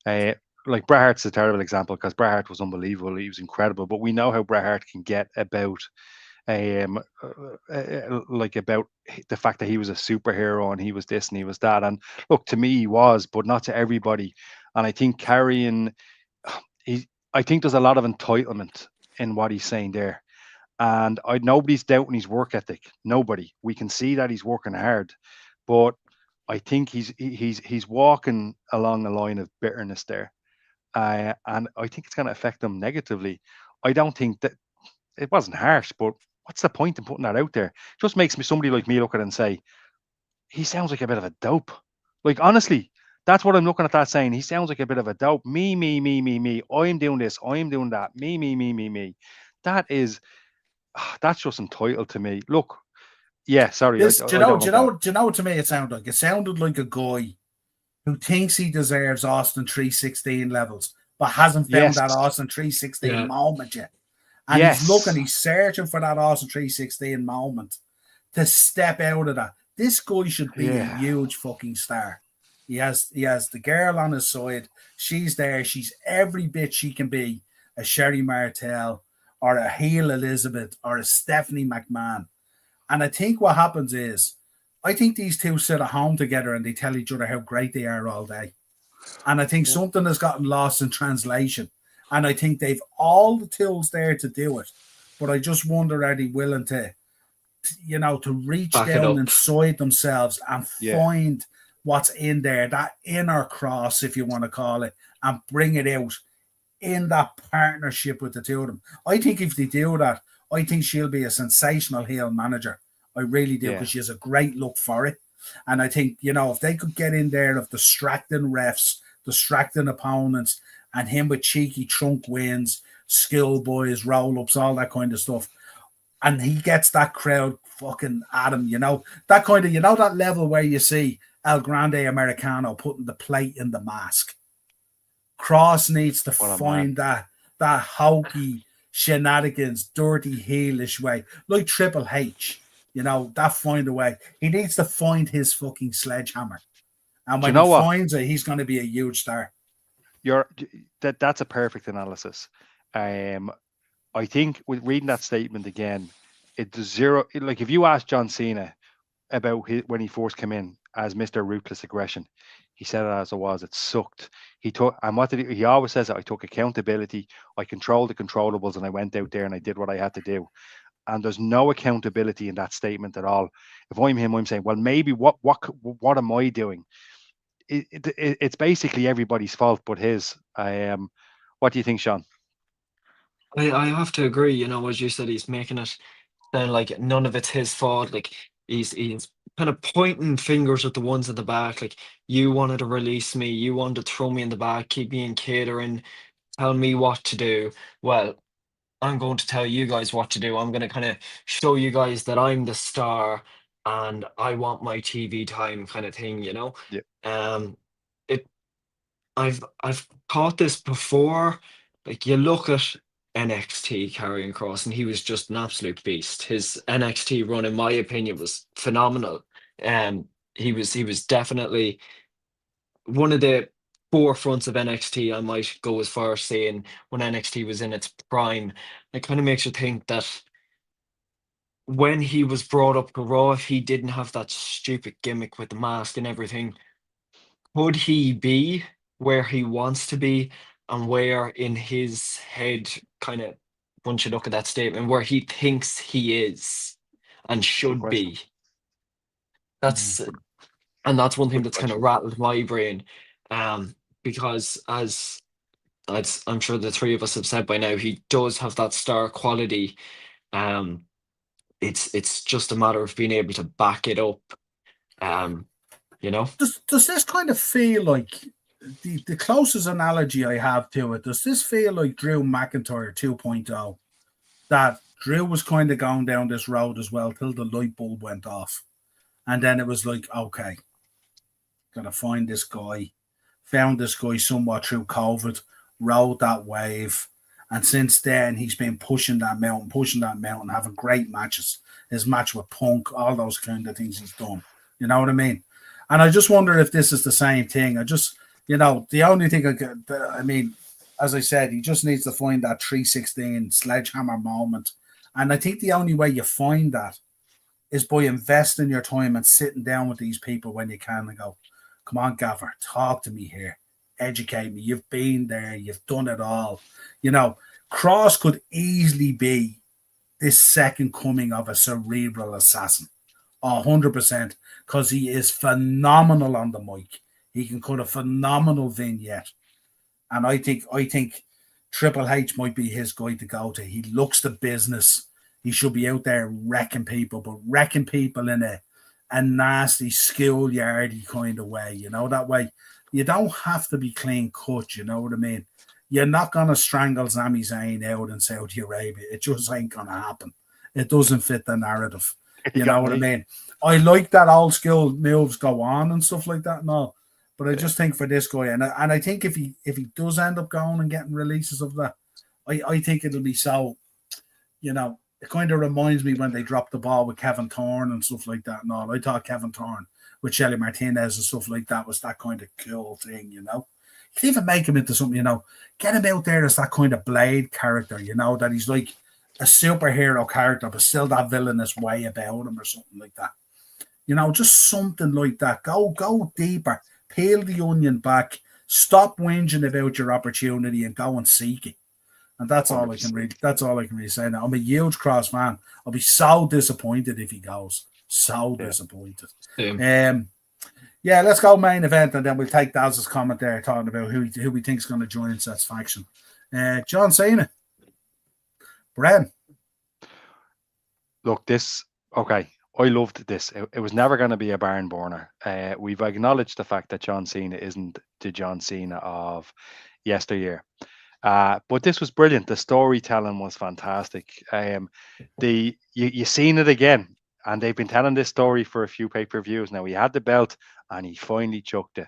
like Bret Hart's a terrible example because Bret Hart was unbelievable. He was incredible, but we know how Bret Hart can get about like about the fact that he was a superhero and he was this and he was that. And look, to me, he was, but not to everybody. And I think I think there's a lot of entitlement in what he's saying there. And nobody's doubting his work ethic. Nobody. We can see that he's working hard, but I think he's walking along a line of bitterness there, and I think it's going to affect him negatively. I don't think that it wasn't harsh, but what's the point in putting that out there? It just makes somebody like me look at it and say, he sounds like a bit of a dope. Like, honestly, that's what I'm looking at that saying. He sounds like a bit of a dope. Me. I'm doing this. I'm doing that. Me. That's just entitled to me. Look, yeah, sorry. Do you know what to me it sounded like? It sounded like a guy who thinks he deserves Austin 316 levels, but hasn't found that Austin 316 moment yet. And he's searching for that Austin 316 moment to step out of that. This guy should be a huge fucking star. He has the girl on his side. She's there. She's every bit she can be a Sherry Martel or a heel Elizabeth or a Stephanie McMahon. And I think what happens is, I think these two sit at home together and they tell each other how great they are all day. And I think something has gotten lost in translation. And I think they've all the tools there to do it. But I just wonder, are they willing to to reach Back it down up. inside themselves and Yeah. find what's in there, that inner cross, if you want to call it, and bring it out in that partnership with the two of them. I think if they do that, I think she'll be a sensational heel manager. I really do, because she has a great look for it. And I think, if they could get in there of distracting refs, distracting opponents, and him with cheeky trunk wins, skill boys, roll-ups, all that kind of stuff, and he gets that crowd fucking at him, that kind of, that level where you see El Grande Americano putting the plate in the mask. Cross needs to find that hokey shenanigans, dirty heelish way, like Triple H. That find a way. He needs to find his fucking sledgehammer, and when he finds it, he's going to be a huge star. That's a perfect analysis. I think with reading that statement again, it's zero. Like if you ask John Cena about when he first came in as Mr. Ruthless Aggression, he said it as it was. It sucked. He always says that I took accountability. I controlled the controllables, and I went out there and I did what I had to do. And there's no accountability in that statement at all. If I'm him, I'm saying, well, maybe what am I doing? It's basically everybody's fault but his. What do you think, Sean? I have to agree. As you said, he's making it sound like none of it's his fault. Like he's kind of pointing fingers at the ones at the back. Like, you wanted to release me, you wanted to throw me in the back, keep me in catering, tell me what to do. Well, I'm going to tell you guys what to do. I'm going to kind of show you guys that I'm the star and I want my TV time, kind of thing. Yeah. It I've thought this before. Like, you look at NXT carrying Cross, and he was just an absolute beast. His NXT run, in my opinion, was phenomenal. He was definitely one of the forefronts of NXT. I might go as far as saying when NXT was in its prime. It kind of makes you think that when he was brought up to Raw, if he didn't have that stupid gimmick with the mask and everything, could he be where he wants to be, and where in his head, kind of, once you look at that statement, where he thinks he is and should be? That's one thing that's kind of rattled my brain, because as I'm sure the three of us have said by now, he does have that star quality. It's just a matter of being able to back it up. Does this kind of feel like the closest analogy I have to it? Does this feel like Drew McIntyre 2.0? That Drew was kind of going down this road as well till the light bulb went off, and then it was like, okay, gotta find this guy. Found this guy somewhat through COVID, rode that wave, and since then he's been pushing that mountain, having great matches. His match with Punk, all those kind of things he's done. You know what I mean? And I just wonder if this is the same thing. The only thing as I said, he just needs to find that 316 sledgehammer moment. And I think the only way you find that is by investing your time and sitting down with these people when you can and go, come on, Gaffer, talk to me here. Educate me. You've been there. You've done it all. Cross could easily be this second coming of a cerebral assassin. 100%, because he is phenomenal on the mic. He can cut a phenomenal vignette. And I think Triple H might be his guy to go to. He looks the business. He should be out there wrecking people, but wrecking people in a nasty, schoolyardy kind of way. That way you don't have to be clean cut. You know what I mean? You're not going to strangle Sami Zayn out in Saudi Arabia. It just ain't going to happen. It doesn't fit the narrative. You know what I mean? I like that old school moves go on and stuff like that and all. But I just think for this guy, and I think if he does end up going and getting releases of that, I think it'll be so, it kind of reminds me when they dropped the ball with Kevin Thorne and stuff like that and all. I thought Kevin Thorne with Shelly Martinez and stuff like that was that kind of cool thing, You can even make him into something, get him out there as that kind of Blade character, that he's like a superhero character, but still that villainous way about him or something like that. Just something like that. Go deeper. Peel the onion back. Stop whinging about your opportunity and go and seek it. And that's all I can 100%. really. That's all I can really say now. I'm a huge Cross fan. I'll be so disappointed if he goes. So Yeah. disappointed. Yeah. Yeah, let's go main event, and then we'll take Daz's comment there talking about who we think is going to join Seth's faction. John Cena. Bren. Look, okay. I loved this. It was never going to be a barn burner. We've acknowledged the fact that John Cena isn't the John Cena of yesteryear. But this was brilliant. The storytelling was fantastic. You seen it again, and they've been telling this story for a few pay-per-views now. He had the belt, and he finally chucked it,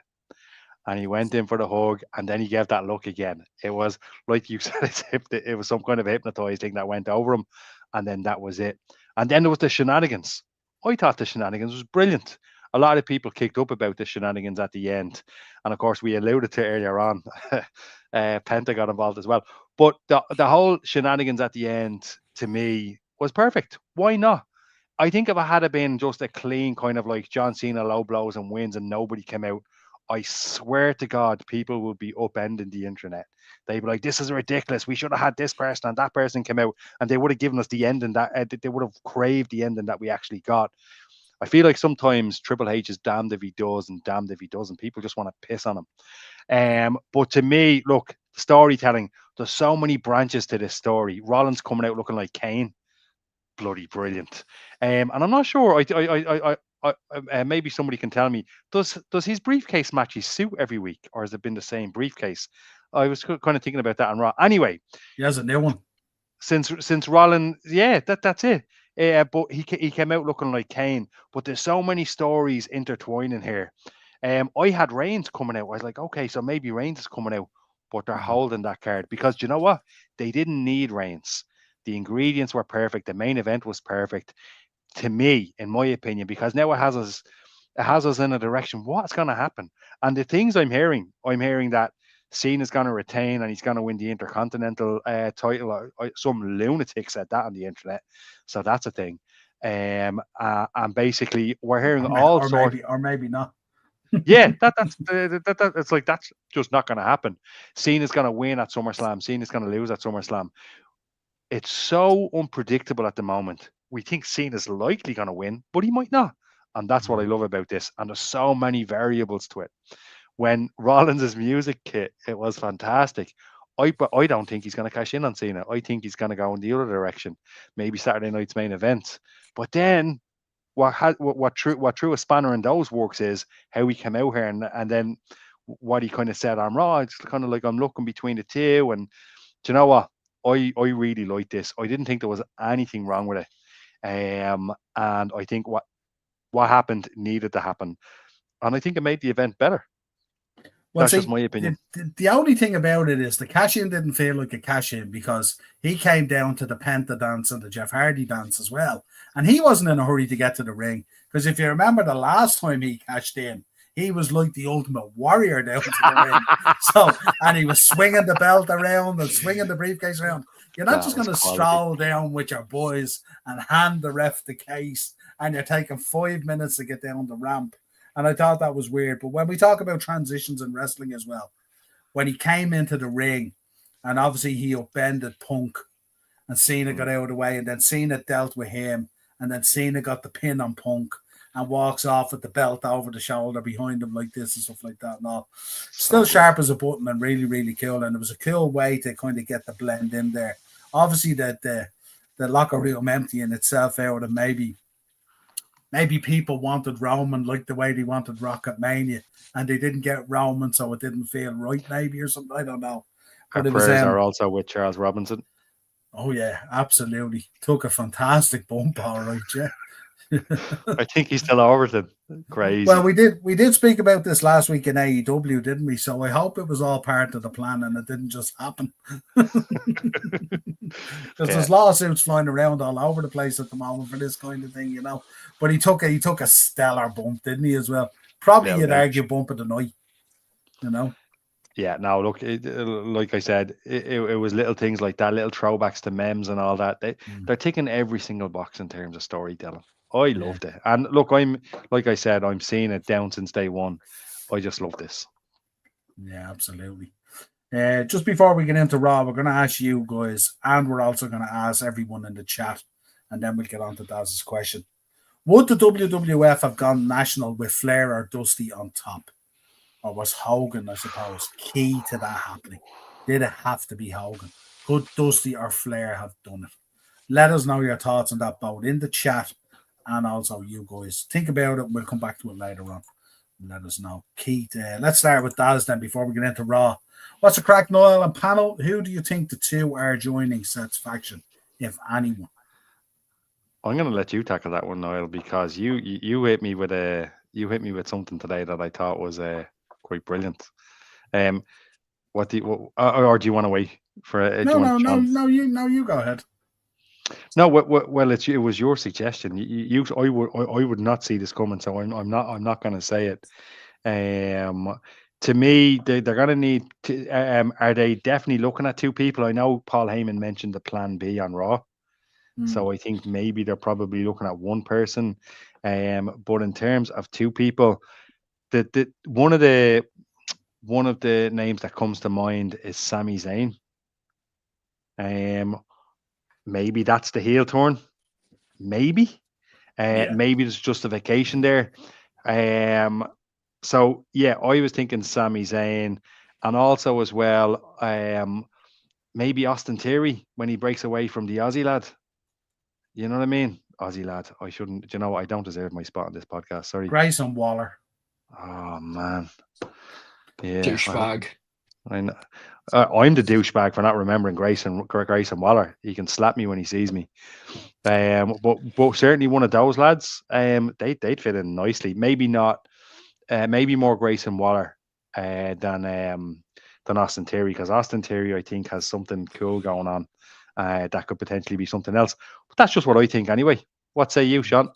and he went in for the hug, and then he gave that look again. It was like you said, it was some kind of hypnotized thing that went over him, and then that was it. And then there was the shenanigans. I thought the shenanigans was brilliant. A lot of people kicked up about the shenanigans at the end, and of course we alluded to earlier on. Penta got involved as well, but the whole shenanigans at the end to me was perfect. Why not? I think if it had been just a clean kind of like John Cena low blows and wins and nobody came out, I swear to God, people would be upending the internet. They'd be like, "This is ridiculous. We should have had this person and that person came out, and they would have given us the ending that they would have craved the ending that we actually got." I feel like sometimes Triple H is damned if he does and damned if he doesn't. People just want to piss on him. But to me, look, storytelling. There's so many branches to this story. Rollins coming out looking like Kane, bloody brilliant. And I'm not sure. Maybe somebody can tell me. Does his briefcase matches suit every week, or has it been the same briefcase? I was kind of thinking about that on Raw. Anyway, He has a new one. Since Rollins, yeah, that's it. But he came out looking like Kane. But there's so many stories intertwining here. I had Reigns coming out. I was like, okay, so maybe Reigns is coming out, but they're holding that card because do you know what? They didn't need Reigns. The ingredients were perfect. The main event was perfect to me, in my opinion, because now it has us in a direction. What's going to happen? And the things I'm hearing that Cena's going to retain and he's going to win the Intercontinental title. Some lunatic said that on the internet, so that's a thing. And basically, we're hearing all sorts, or maybe not. yeah, that's it's like that's just not going to happen. Cena's going to win at SummerSlam. Cena's going to lose at SummerSlam. It's so unpredictable at the moment. We think Cena's likely going to win, but he might not. And that's what I love about this. And there's so many variables to it. When Rollins' music kit, it was fantastic. But I don't think he's going to cash in on Cena. I think he's going to go in the other direction. Maybe Saturday night's main event. But then what threw a spanner in those works is how he came out here and then what he kind of said on Raw. It's kind of like I'm looking between the two. And do you know what? I really like this. I didn't think there was anything wrong with it. And I think what happened needed to happen. And I think it made the event better. Well, that's just my opinion. The only thing about it is the cash-in didn't feel like a cash-in because he came down to the Penta dance and the Jeff Hardy dance as well. And he wasn't in a hurry to get to the ring. Because if you remember the last time he cashed in, he was like the ultimate warrior down to the ring. And he was swinging the belt around and swinging the briefcase around. You're not just going to stroll down with your boys and hand the ref the case and you're taking 5 minutes to get down the ramp. And I thought that was weird. But when we talk about transitions in wrestling as well, when he came into the ring and obviously he upended Punk and Cena got out of the way and then Cena dealt with him and then Cena got the pin on Punk and walks off with the belt over the shoulder behind him like this and stuff like that and all. Still sharp as a button and really, really cool. And it was a cool way to kind of get the blend in there. Obviously that the locker room emptying itself out and maybe people wanted Roman like the way they wanted Rocket Mania and they didn't get Roman so it didn't feel right maybe or something. I don't know. But our prayers are also with Charles Robinson. Oh yeah, absolutely. Took a fantastic bump, all right, yeah. I think he's still over them. Crazy. Well, we did speak about this last week in AEW, didn't we? So I hope it was all part of the plan and it didn't just happen. Because there's lawsuits flying around all over the place at the moment for this kind of thing, you know. But he took a stellar bump, didn't he, as well? Probably you'd argue bump of the night, you know. Yeah, no, look, like I said, it was little things like that, little throwbacks to memes and all that. They're ticking every single box in terms of storytelling. I loved it. And look, I'm seeing it down since day one. I just love this. Yeah, absolutely. Just before we get into Raw, we're going to ask you guys, and we're also going to ask everyone in the chat, and then we'll get on to Daz's question. Would the WWF have gone national with Flair or Dusty on top? Or was Hogan, I suppose, key to that happening? Did it have to be Hogan? Could Dusty or Flair have done it? Let us know your thoughts on that both in the chat, and also you guys. Think about it. We'll come back to it later on. Let us know. Keith, let's start with Daz then before we get into Raw. What's the crack, Niall and panel? Who do you think the two are joining Seth's faction, if anyone? I'm going to let you tackle that one, Niall, because you hit me with something today that I thought was quite brilliant. Or do you want to wait for it? No, you go ahead. No, well, it was your suggestion. I would not see this coming, so I'm not going to say it. To me, they're going to need to. Are they definitely looking at two people? I know Paul Heyman mentioned the Plan B on Raw, so I think maybe they're probably looking at one person. But in terms of two people, one of the names that comes to mind is Sami Zayn. Maybe that's the heel turn. Maybe. Maybe there's justification there. So yeah, I was thinking Sami Zayn, and also as well, maybe Austin Theory when he breaks away from the Aussie lad. You know what I mean? Aussie lad. I shouldn't. You know, I don't deserve my spot on this podcast. Sorry. Grayson Waller. Oh man. Yeah. Douchebag. I know. I'm the douchebag for not remembering Grayson Waller. He can slap me when he sees me. But certainly one of those lads, they'd fit in nicely. Maybe not. Maybe more Grayson Waller than Austin Theory, because Austin Theory, I think, has something cool going on that could potentially be something else. But that's just what I think anyway. What say you, Sean?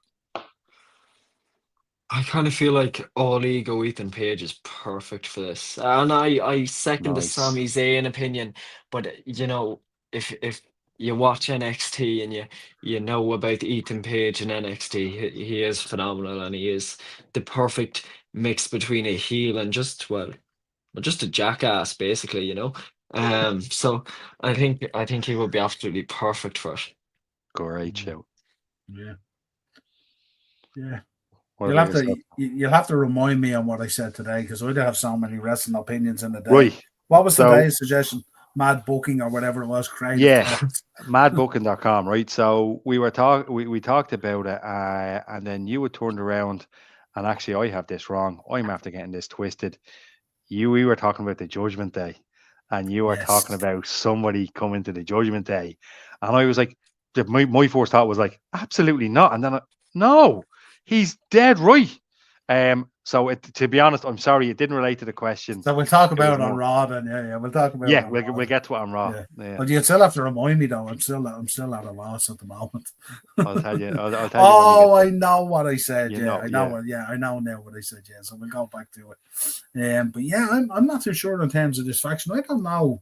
I kind of feel like All Ego Ethan Page is perfect for this, and I second the Sami Zayn opinion. But you know, if you watch NXT and you know about Ethan Page and NXT, he is phenomenal, and he is the perfect mix between a heel and just a jackass, basically, you know. So I think he would be absolutely perfect for it. Great show. Yeah. You'll have to remind me on what I said today, because I do have so many wrestling opinions in the day. Right. What was today's suggestion? Mad Booking or whatever it was. Madbooking.com, right? So we talked about it, and then you had turned around, and actually I have this wrong. I'm after getting this twisted. We were talking about the Judgment Day, and you were talking about somebody coming to the Judgment Day, and I was like, my first thought was like, absolutely not, and then no. He's dead right. So to be honest, I'm sorry, it didn't relate to the question. So we'll talk about it on Raw then. Yeah, we'll talk about it. Yeah, we'll get to it on Raw. Yeah. But you still have to remind me though. I'm still at a loss at the moment. I'll tell you. I know what I said. I know now what I said. Yeah, so we'll go back to it. But yeah, I'm not too sure in terms of this faction. I don't know.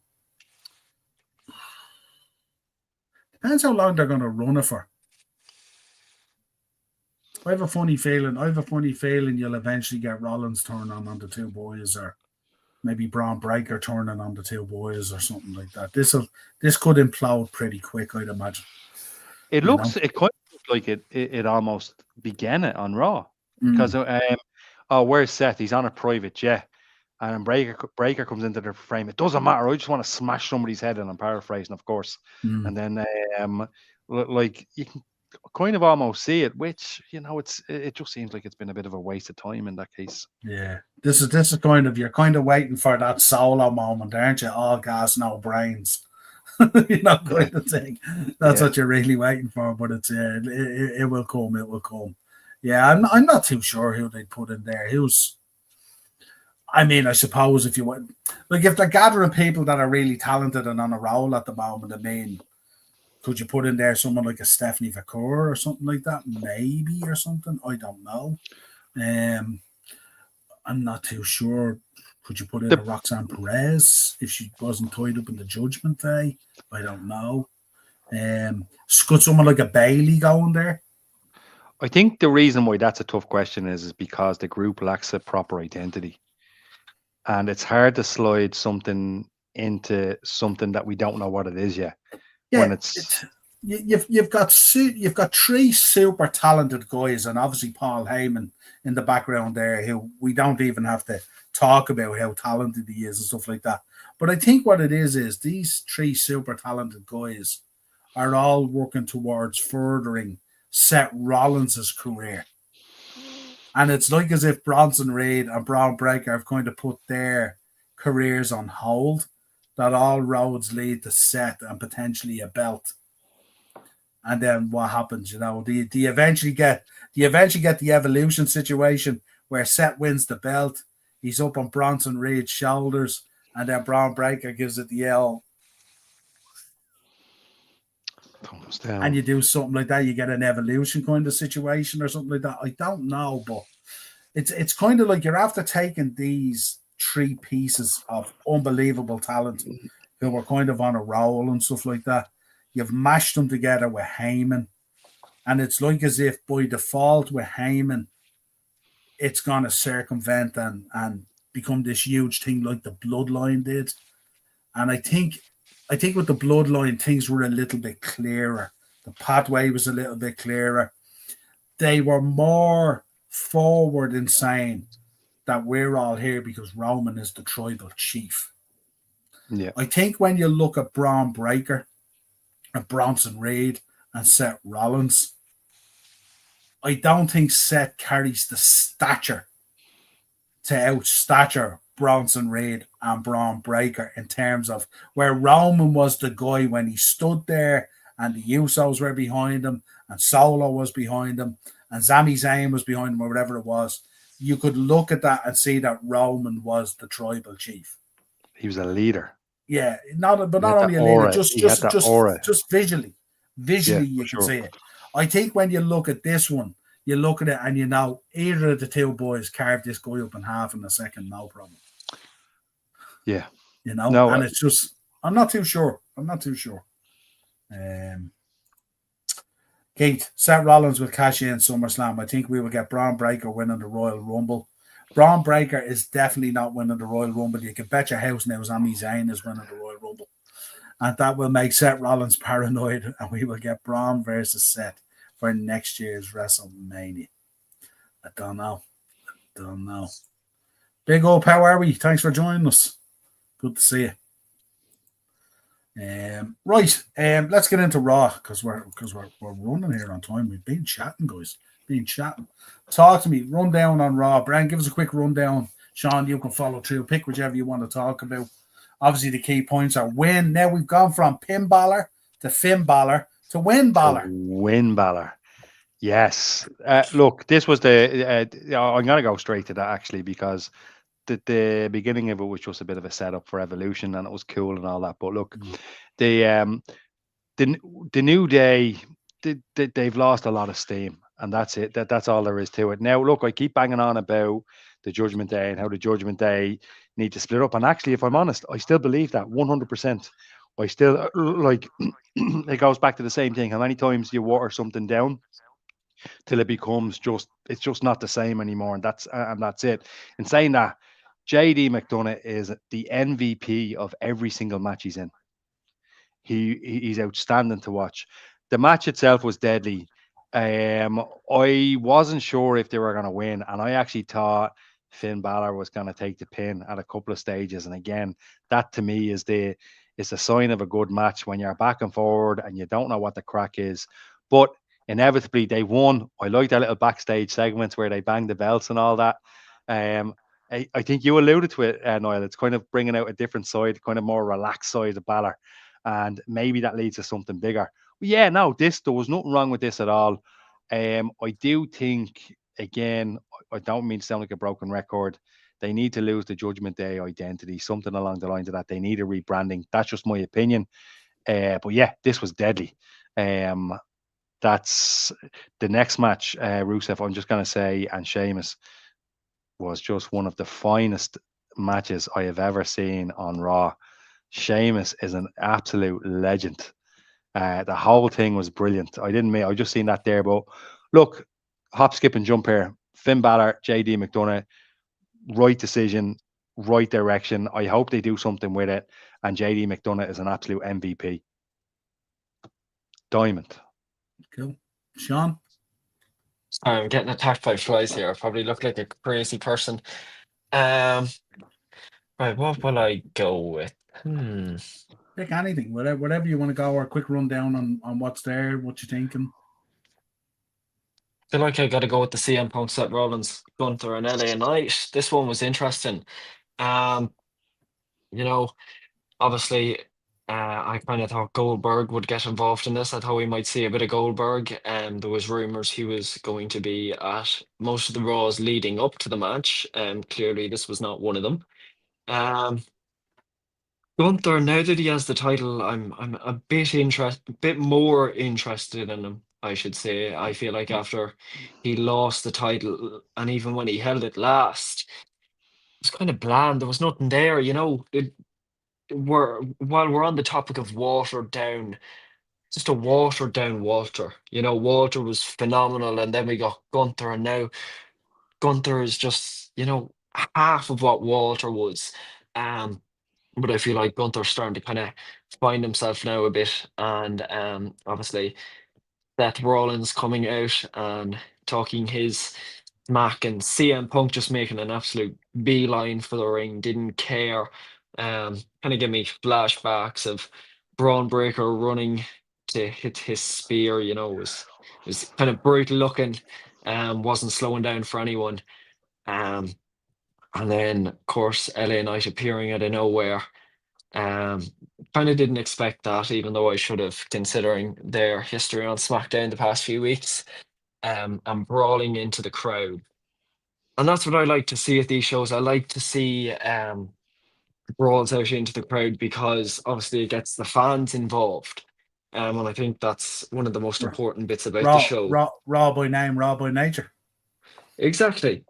Depends how long they're going to run it for. I have a funny feeling you'll eventually get Rollins turning on the two boys, or maybe Braun Breaker turning on the two boys, or something like that. This could implode pretty quick, I'd imagine. It kind of looks like it almost began it on Raw, because where's Seth? He's on a private jet, and Breaker comes into the frame. It doesn't matter. I just want to smash somebody's head in. I'm paraphrasing, of course. And then like you can kind of almost see it, which, you know, it just seems like it's been a bit of a waste of time in that case. Yeah, this is kind of, you're kind of waiting for that solo moment, aren't you? All gas, no brains. You know, kind of thing. That's what you're really waiting for. But it's it will come. It will come. Yeah, I'm not too sure who they'd put in there. I mean, I suppose if you want, like, if they're gathering people that are really talented and on a roll at the moment, I mean, could you put in there someone like a Stephanie Vacour or something like that? Maybe, or something. I don't know. I'm not too sure. Could you put in a Roxanne Perez if she wasn't tied up in the Judgment Day? I don't know. Could someone like a Bailey go in there? I think the reason why that's a tough question is because the group lacks a proper identity. And it's hard to slide something into something that we don't know what it is yet. Yeah, When it's you've got three super talented guys, and obviously Paul Heyman in the background there, who we don't even have to talk about how talented he is and stuff like that. But I think what it is these three super talented guys are all working towards furthering Seth Rollins' career. And it's like as if Bronson Reed and Braun Breaker have kind of put their careers on hold, that all roads lead to Seth and potentially a belt. And then what happens, you know? Do you eventually get the Evolution situation where Seth wins the belt, he's up on Bronson Reed's shoulders, and then Braun Breaker gives it the L, and you do something like that, you get an Evolution kind of situation or something like that. I don't know, but it's kind of like you're after taking these three pieces of unbelievable talent who were kind of on a roll and stuff like that. You've mashed them together with Heyman, and it's like as if by default with Heyman, it's going to circumvent and become this huge thing like the Bloodline did. And I think with the Bloodline, things were a little bit clearer. The pathway was a little bit clearer. They were more forward in saying that we're all here because Roman is the tribal chief. Yeah. I think when you look at Braun Breaker and Bronson Reed and Seth Rollins, I don't think Seth carries the stature to outstature Bronson Reed and Braun Breaker in terms of where Roman was the guy when he stood there and the Usos were behind him and Solo was behind him and Sami Zayn was behind him or whatever it was. You could look at that and see that Roman was the tribal chief. He was a leader. Yeah, not only a leader, just visually. Visually, you can see it. I think when you look at this one, you look at it and you know either of the two boys carved this guy up in half in a second, no problem. Yeah. You know, and it's just, I'm not too sure. Keith, Seth Rollins will cash in SummerSlam. I think we will get Braun Breaker winning the Royal Rumble. Braun Breaker is definitely not winning the Royal Rumble. You can bet your house now Sami Zayn is winning the Royal Rumble. And that will make Seth Rollins paranoid, and we will get Braun versus Seth for next year's WrestleMania. I don't know. Big old, how are we? Thanks for joining us. Good to see you. Right, let's get into Raw because we're running here on time. We've been chatting, guys. Talk to me. Rundown on Raw. Brian, give us a quick rundown. Sean, you can follow through. Pick whichever you want to talk about. Obviously, the key points are win. Now we've gone from Pin Balor to Finn Balor to Win Balor. Win Balor. Yes. Look, this was I'm going to go straight to that actually because the beginning of it was just a bit of a setup for Evolution and it was cool and all that. But look, the New Day, they've lost a lot of steam and that's it. That's all there is to it. Now, look, I keep banging on about the Judgment Day and how the Judgment Day need to split up. And actually, if I'm honest, I still believe that 100%. I still like it goes back to the same thing. How many times you water something down till it becomes it's just not the same anymore, and that's it. In saying that, JD McDonough is the MVP of every single match he's in. He's outstanding to watch. The match itself was deadly. I wasn't sure if they were going to win, and I actually thought Finn Balor was going to take the pin at a couple of stages. And again, that to me is the sign of a good match when you're back and forward and you don't know what the crack is. But inevitably, they won. I like that little backstage segments where they bang the belts and all that. I think you alluded to it, Niall. It's kind of bringing out a different side, kind of more relaxed side of Balor. And maybe that leads to something bigger. But yeah, no, there was nothing wrong with this at all. I do think, again, I don't mean to sound like a broken record. They need to lose the Judgment Day identity, something along the lines of that. They need a rebranding. That's just my opinion. But yeah, this was deadly. That's the next match, Rusev, I'm just going to say, and Sheamus was just one of the finest matches I have ever seen on Raw. Sheamus is an absolute legend. The whole thing was brilliant. I just seen that there. But look, hop, skip, and jump here. Finn Balor, JD McDonough, right decision. right direction. I hope they do something with it. And JD McDonough is an absolute MVP. Diamond. Cool. Sean? I'm getting attacked by flies here. I probably look like a crazy person. Um, right, what will I go with? Pick anything, whatever you want to go, or a quick rundown on what's there, what you're thinking. I feel like I got to go with the CM Punk, Seth Rollins, Gunther, and LA Knight. This one was interesting. Um, you know, obviously, I kind of thought Goldberg would get involved in this. I thought we might see a bit of Goldberg, and there was rumors he was going to be at most of the Raws leading up to the match. Clearly, this was not one of them. Gunther, now that he has the title, I'm a bit more interested in him, I should say. I feel like after he lost the title, and even when he held it last, it was kind of bland. There was nothing there, while we're on the topic of watered down, just a watered down Walter. Walter was phenomenal, and then we got Gunther, and now Gunther is just, half of what Walter was. But I feel like Gunther's starting to kind of find himself now a bit, and obviously Seth Rollins coming out and talking his smack, and CM Punk just making an absolute beeline for the ring, didn't care. Kind of give me flashbacks of Braun Breaker running to hit his spear. Was kind of brutal looking, wasn't slowing down for anyone. Um, and then of course LA Knight appearing out of nowhere. Um, Kind of didn't expect that, even though I should have, considering their history on SmackDown the past few weeks. And brawling into the crowd, and that's what I like to see at these shows. I like to see brawls out into the crowd because obviously it gets the fans involved. And I think that's one of the most important bits about the show. Raw by name, raw by nature. Exactly.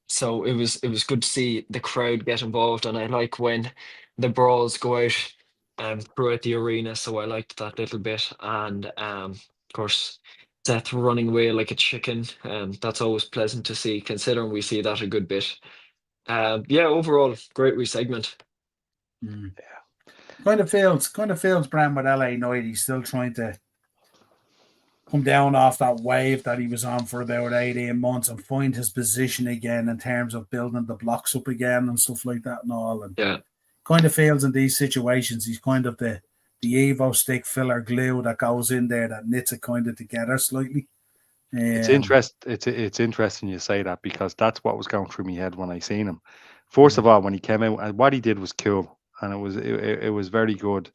So it was good to see the crowd get involved, and I like when the brawls go out throughout the arena. So I liked that little bit, and of course Seth running away like a chicken. That's always pleasant to see, considering we see that a good bit. Yeah, overall great segment. Mm. Kind of feels Bram with LA Knight. He's still trying to come down off that wave that he was on for about 18 months and find his position again in terms of building the blocks up again and stuff like that and all. And yeah, kind of feels in these situations he's kind of the Evo stick filler glue that goes in there that knits it kind of together slightly. It's interesting you say that, because that's what was going through my head when I seen him. First of all, when he came out, and what he did was cool, and it was very good.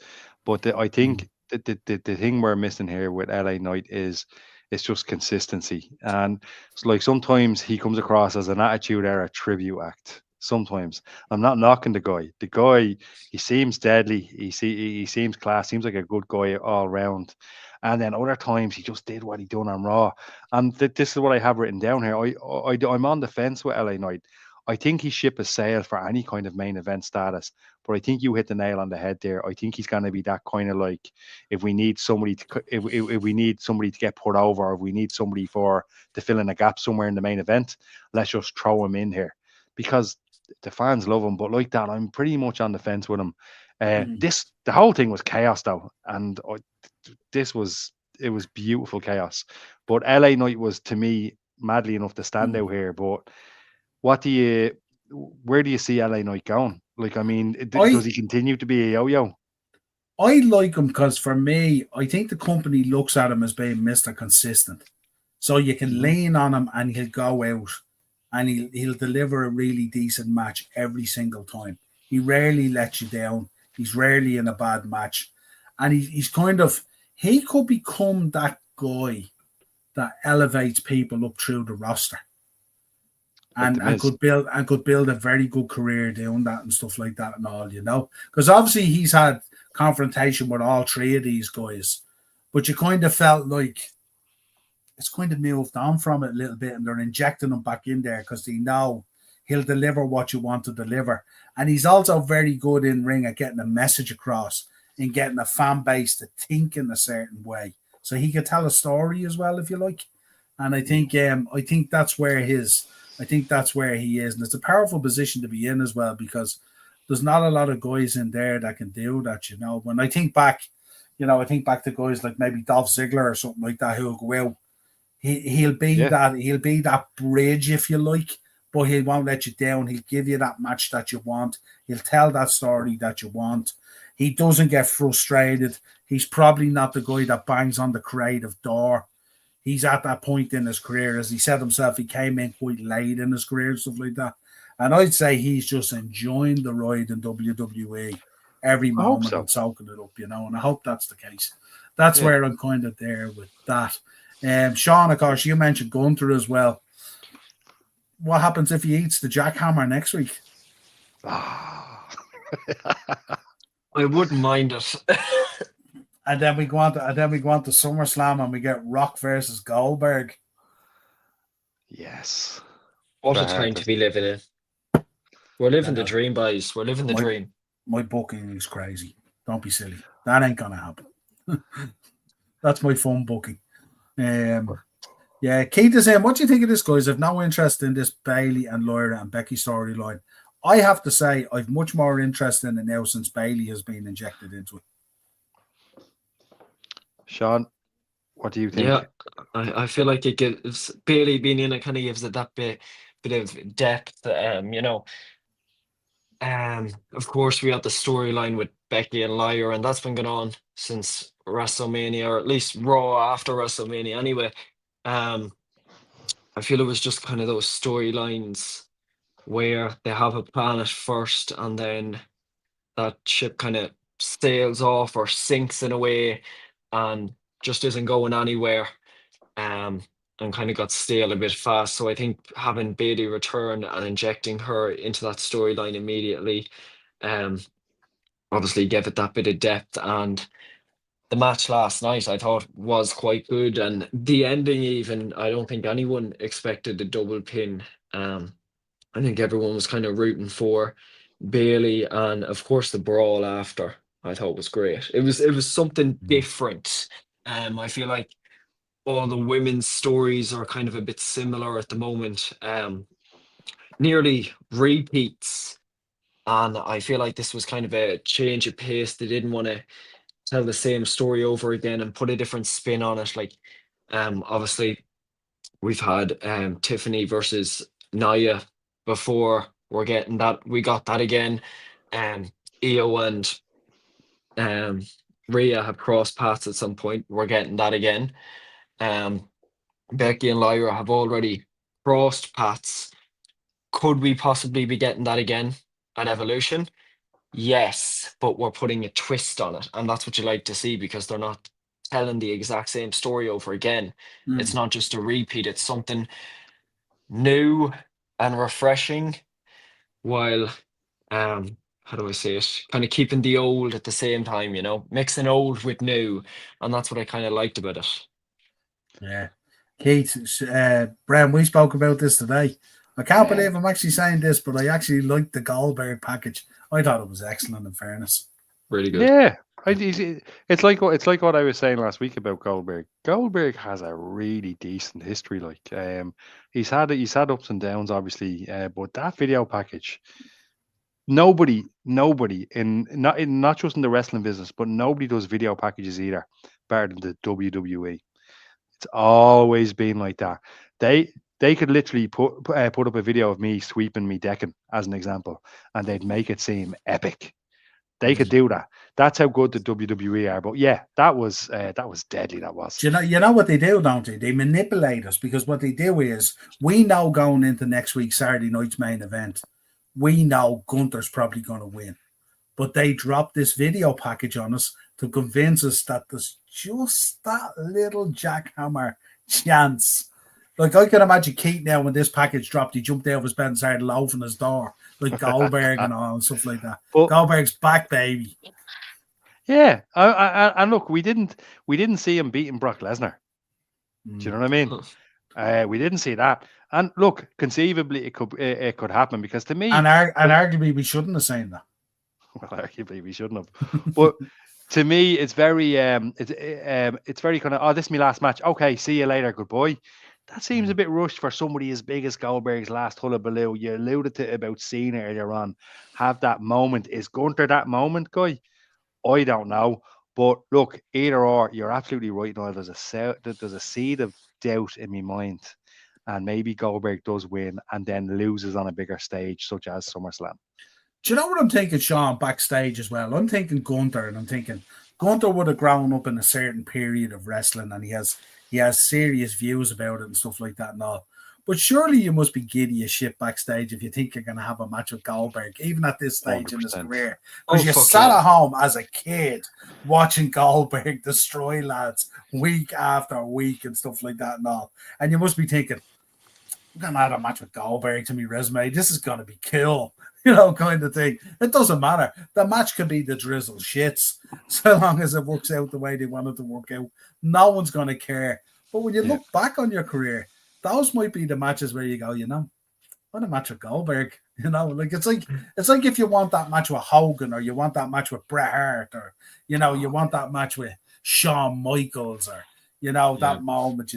But I think the thing we're missing here with LA Knight is it's just consistency, and it's like sometimes he comes across as an attitude era tribute act. Sometimes I'm not knocking the guy. The guy, he seems deadly. He seems class. Seems like a good guy all round. And then other times he just did what he done on Raw. And this is what I have written down here. I'm on the fence with LA Knight. I think he ship a sail for any kind of main event status. But I think you hit the nail on the head there. I think he's going to be that kind of like, if we need somebody to if we need somebody to get put over, or if we need somebody to fill in a gap somewhere in the main event, let's just throw him in here, because the fans love him. But like that, I'm pretty much on the fence with him. The whole thing was chaos though, and it was beautiful chaos. But LA Knight was, to me, madly enough, the standout here. But where do you see LA Knight going? Like, I mean, does he continue to be a yo-yo? I like him because, for me, I think the company looks at him as being Mr. Consistent. So you can lean on him and he'll go out and he'll deliver a really decent match every single time. He rarely lets you down. He's rarely in a bad match. And he's kind of, he could become that guy that elevates people up through the roster. And could build a very good career doing that and stuff like that and all, because obviously he's had confrontation with all three of these guys, but you kind of felt like it's kind of moved on from it a little bit, and they're injecting him back in there because they know he'll deliver what you want to deliver. And he's also very good in ring at getting a message across and getting a fan base to think in a certain way, so he could tell a story as well, if you like. And I think that's where his I think that's where he is, and it's a powerful position to be in as well because there's not a lot of guys in there that can do that. When I think back, I think back to guys like maybe Dolph Ziggler or something like that who'll go out. He'll be that bridge, if you like, but he won't let you down. He'll give you that match that you want. He'll tell that story that you want. He doesn't get frustrated. He's probably not the guy that bangs on the creative door. He's at that point in his career, as he said himself, he came in quite late in his career and stuff like that. And I'd say he's just enjoying the ride in WWE every moment and soaking it up, and I hope that's the case. That's where I'm kind of there with that. Sean, of course, you mentioned Gunther as well. What happens if he eats the jackhammer next week? I wouldn't mind it. And then we go on to SummerSlam and we get Rock versus Goldberg. Yes. What a time to be living in. We're living the dream, boys. We're living the dream. My booking is crazy. Don't be silly. That ain't gonna happen. That's my fun booking. Keith is saying, what do you think of this, guys? I've no interest in this Bailey and Lyra and Becky storyline. I have to say, I've much more interest in it now since Bailey has been injected into it. Sean, what do you think? Yeah, I feel like it gives Bailey being in it kind of gives it that bit of depth. Of course, we had the storyline with Becky and Lyra, and that's been going on since WrestleMania, or at least Raw after WrestleMania. Anyway, I feel it was just kind of those storylines where they have a planet first, and then that ship kind of sails off or sinks in a way, and just isn't going anywhere. And kind of got stale a bit fast. So I think having Bailey return and injecting her into that storyline immediately, obviously gave it that bit of depth. And the match last night I thought was quite good, and the ending, even I don't think anyone expected the double pin. I think everyone was kind of rooting for Bailey, and of course the brawl after I thought was great. It was something different. I feel like all the women's stories are kind of a bit similar at the moment, nearly repeats. And I feel like this was kind of a change of pace. They didn't want to tell the same story over again and put a different spin on it. Like, obviously, we've had Tiffany versus Nia before. We got that again. Io and Rhea have crossed paths at some point. We're getting that again. Becky and Lyra have already crossed paths. Could we possibly be getting that again at Evolution? Yes, but we're putting a twist on it, and that's what you like to see, because they're not telling the exact same story over again. It's not just a repeat, it's something new and refreshing, while how do I say it, kind of keeping the old at the same time, mixing old with new, and that's what I kind of liked about it. Yeah. Keith, Bram, we spoke about this today. I can't believe I'm actually saying this, but I actually liked the Goldberg package. I thought it was excellent, in fairness. Really good. Yeah. It's like what I was saying last week about Goldberg. Goldberg has a really decent history. He's had ups and downs, obviously, but that video package, nobody not just in the wrestling business, but nobody does video packages either, better than the WWE. It's always been like that. They could literally put up a video of me sweeping me decking as an example, and they'd make it seem epic. They could do that. That's how good the WWE are. But yeah, that was deadly. That was. You know what they do, don't they? They manipulate us, because what they do is, we know going into next week's Saturday night's main event, we know Gunther's probably going to win, but they drop this video package on us to convince us that there's just that little jackhammer chance. Like, I can imagine Keith now, when this package dropped, he jumped out of his bed and started loafing his door, like Goldberg and all and stuff like that. But Goldberg's back, baby. Yeah, and look, we didn't see him beating Brock Lesnar. Do you know what I mean? We didn't see that. And look, conceivably, it could happen, because to me, and arguably we shouldn't have seen that. Well, arguably we shouldn't have. But to me, it's very it's very kind of, this is my last match. Okay, see you later, good boy. That seems a bit rushed for somebody as big as Goldberg's last hullabaloo. You alluded to about Cena earlier on. Have that moment. Is Gunther that moment, guy? I don't know. But look, either or, you're absolutely right, Niall. There's a seed of doubt in my mind. And maybe Goldberg does win and then loses on a bigger stage, such as SummerSlam. Do you know what I'm thinking, Sean, backstage as well? I'm thinking Gunther, and I'm thinking Gunther would have grown up in a certain period of wrestling, and he has serious views about it and stuff like that and all. But surely you must be giddy as shit backstage if you think you're going to have a match with Goldberg, even at this stage 100%. In his career. Because you sat at home as a kid watching Goldberg destroy lads week after week and stuff like that and all. And you must be thinking, I'm going to add a match with Goldberg to my resume. This is going to be cool. Kind of thing. It doesn't matter. The match could be the drizzle shits, so long as it works out the way they want it to work out. No one's going to care. But when you look back on your career, those might be the matches where you go, what a match with Goldberg. It's like if you want that match with Hogan, or you want that match with Bret Hart, or you want that match with Shawn Michaels, or that moment,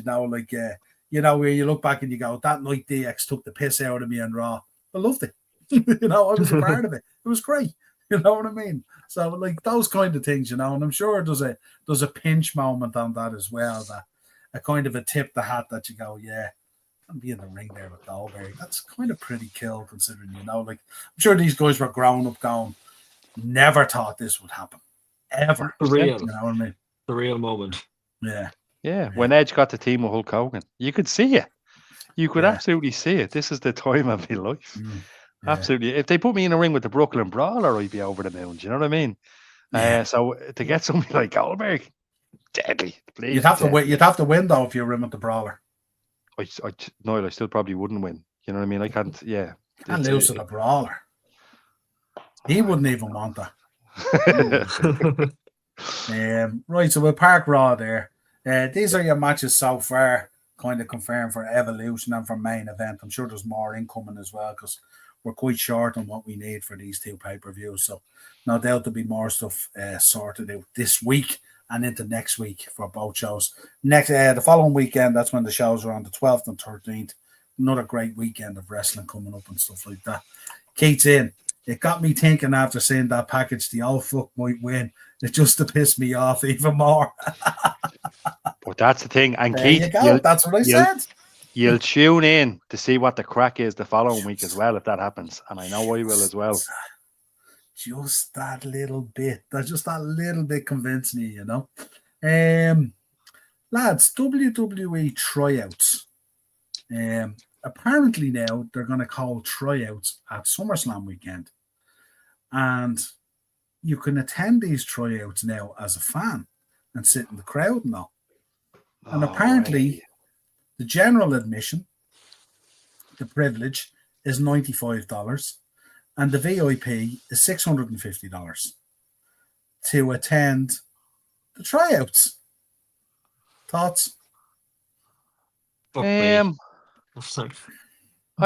where you look back and you go, that night DX took the piss out of me on Raw. I loved it. I was a part of it. It was great. You know what I mean? So like those kind of things, and I'm sure there's a pinch moment on that as well, that a kind of a tip the hat that you go, I'll be in the ring there with Goldberg. That's kind of pretty cool considering, like I'm sure these guys were grown up going, never thought this would happen. Ever. The real, you know what I mean? The real moment. Yeah. Yeah. When Edge got the team with Hulk Hogan, you could see it. You could absolutely see it. This is the time of my life. Yeah. Absolutely. If they put me in a ring with the Brooklyn Brawler, I'd be over the moon. Do you know what I mean? Yeah. So to get somebody like Goldberg, deadly. Please, you'd have to win though if you're in with the Brawler. Niall, I still probably wouldn't win. You know what I mean? I can't. Yeah. Can't lose to the Brawler. He wouldn't even want that. Right. So we'll park Raw there. These are your matches so far, kind of confirmed for Evolution and for main event. I'm sure there's more incoming as well because we're quite short on what we need for these two pay-per-views. So no doubt there'll be more stuff sorted out this week and into next week for both shows. The following weekend, that's when the shows are on the 12th and 13th. Another great weekend of wrestling coming up and stuff like that. Kate's in. It got me thinking after seeing that package, the old fuck might win. It just to piss me off even more. But that's the thing. And there Keith, that's what I said. You'll tune in to see what the crack is the following week as well, if that happens. And I know I will as well. Just that little bit. That's just that little bit convincing you, Lads, WWE tryouts. Apparently now they're going to call tryouts at SummerSlam weekend. And you can attend these tryouts now as a fan and sit in the crowd now. And apparently the general admission, the privilege, is $95 and the VIP is $650 to attend the tryouts. Thoughts? I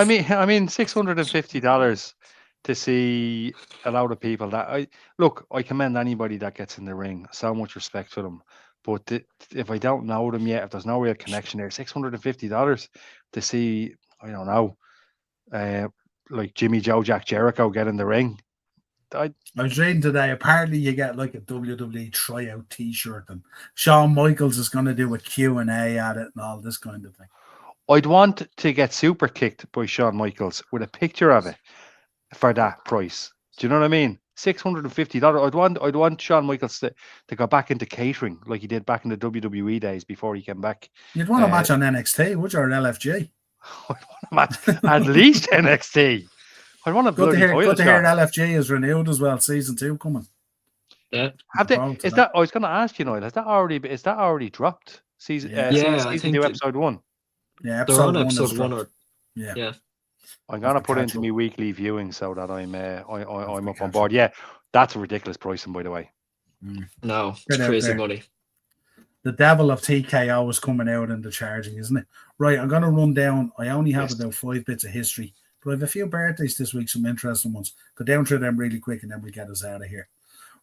mean $650 to see a lot of people that I commend anybody that gets in the ring. So much respect for them. But if I don't know them yet, if there's no real connection there, $650 to see, I don't know, like Jimmy Joe Jack Jericho get in the ring. I was reading today, apparently you get like a WWE tryout t-shirt and Shawn Michaels is going to do a Q&A at it and all this kind of thing. I'd want to get super kicked by Shawn Michaels with a picture of it for that price. Do you know what I mean? $650. I'd want Shawn Michaels to go back into catering like he did back in the WWE days before he came back. You'd want a match on NXT, would you, or LFG? I'd want a match at least NXT. I'd want a bloody good to hear LFG is renewed as well. Season 2 coming. Yeah. I was going to ask you, Niall, is that already dropped? Season 2, episode 1. Yeah, they're on episode 1 yeah. I'm gonna put into my weekly viewing so that I'm up on board. Yeah, that's a ridiculous pricing, by the way. No, it's crazy money. The devil of TKO is coming out in the charging, isn't it? Right, I'm gonna run down. I only have about 5 bits of history, but I have a few birthdays this week, some interesting ones. Go down through them really quick, and then we get us out of here.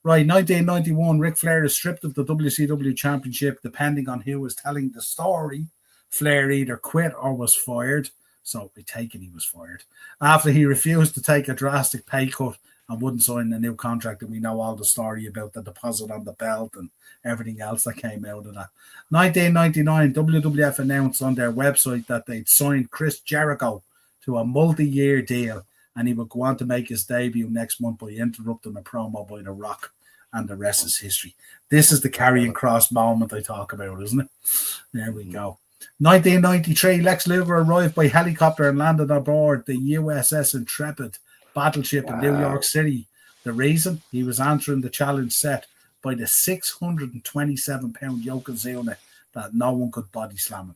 Right, 1991, Ric Flair is stripped of the WCW Championship, depending on who is telling the story. Flair either quit or was fired. So we take it he was fired. After he refused to take a drastic pay cut and wouldn't sign a new contract, and we know all the story about the deposit on the belt and everything else that came out of that. 1999, WWF announced on their website that they'd signed Chris Jericho to a multi-year deal, and he would go on to make his debut next month by interrupting a promo by The Rock, and the rest is history. This is the carrying cross moment I talk about, isn't it? There we go. 1993, Lex Luger arrived by helicopter and landed aboard the USS Intrepid battleship in New York City. The reason? He was answering the challenge set by the 627-pound Yokozuna that no one could body slam him.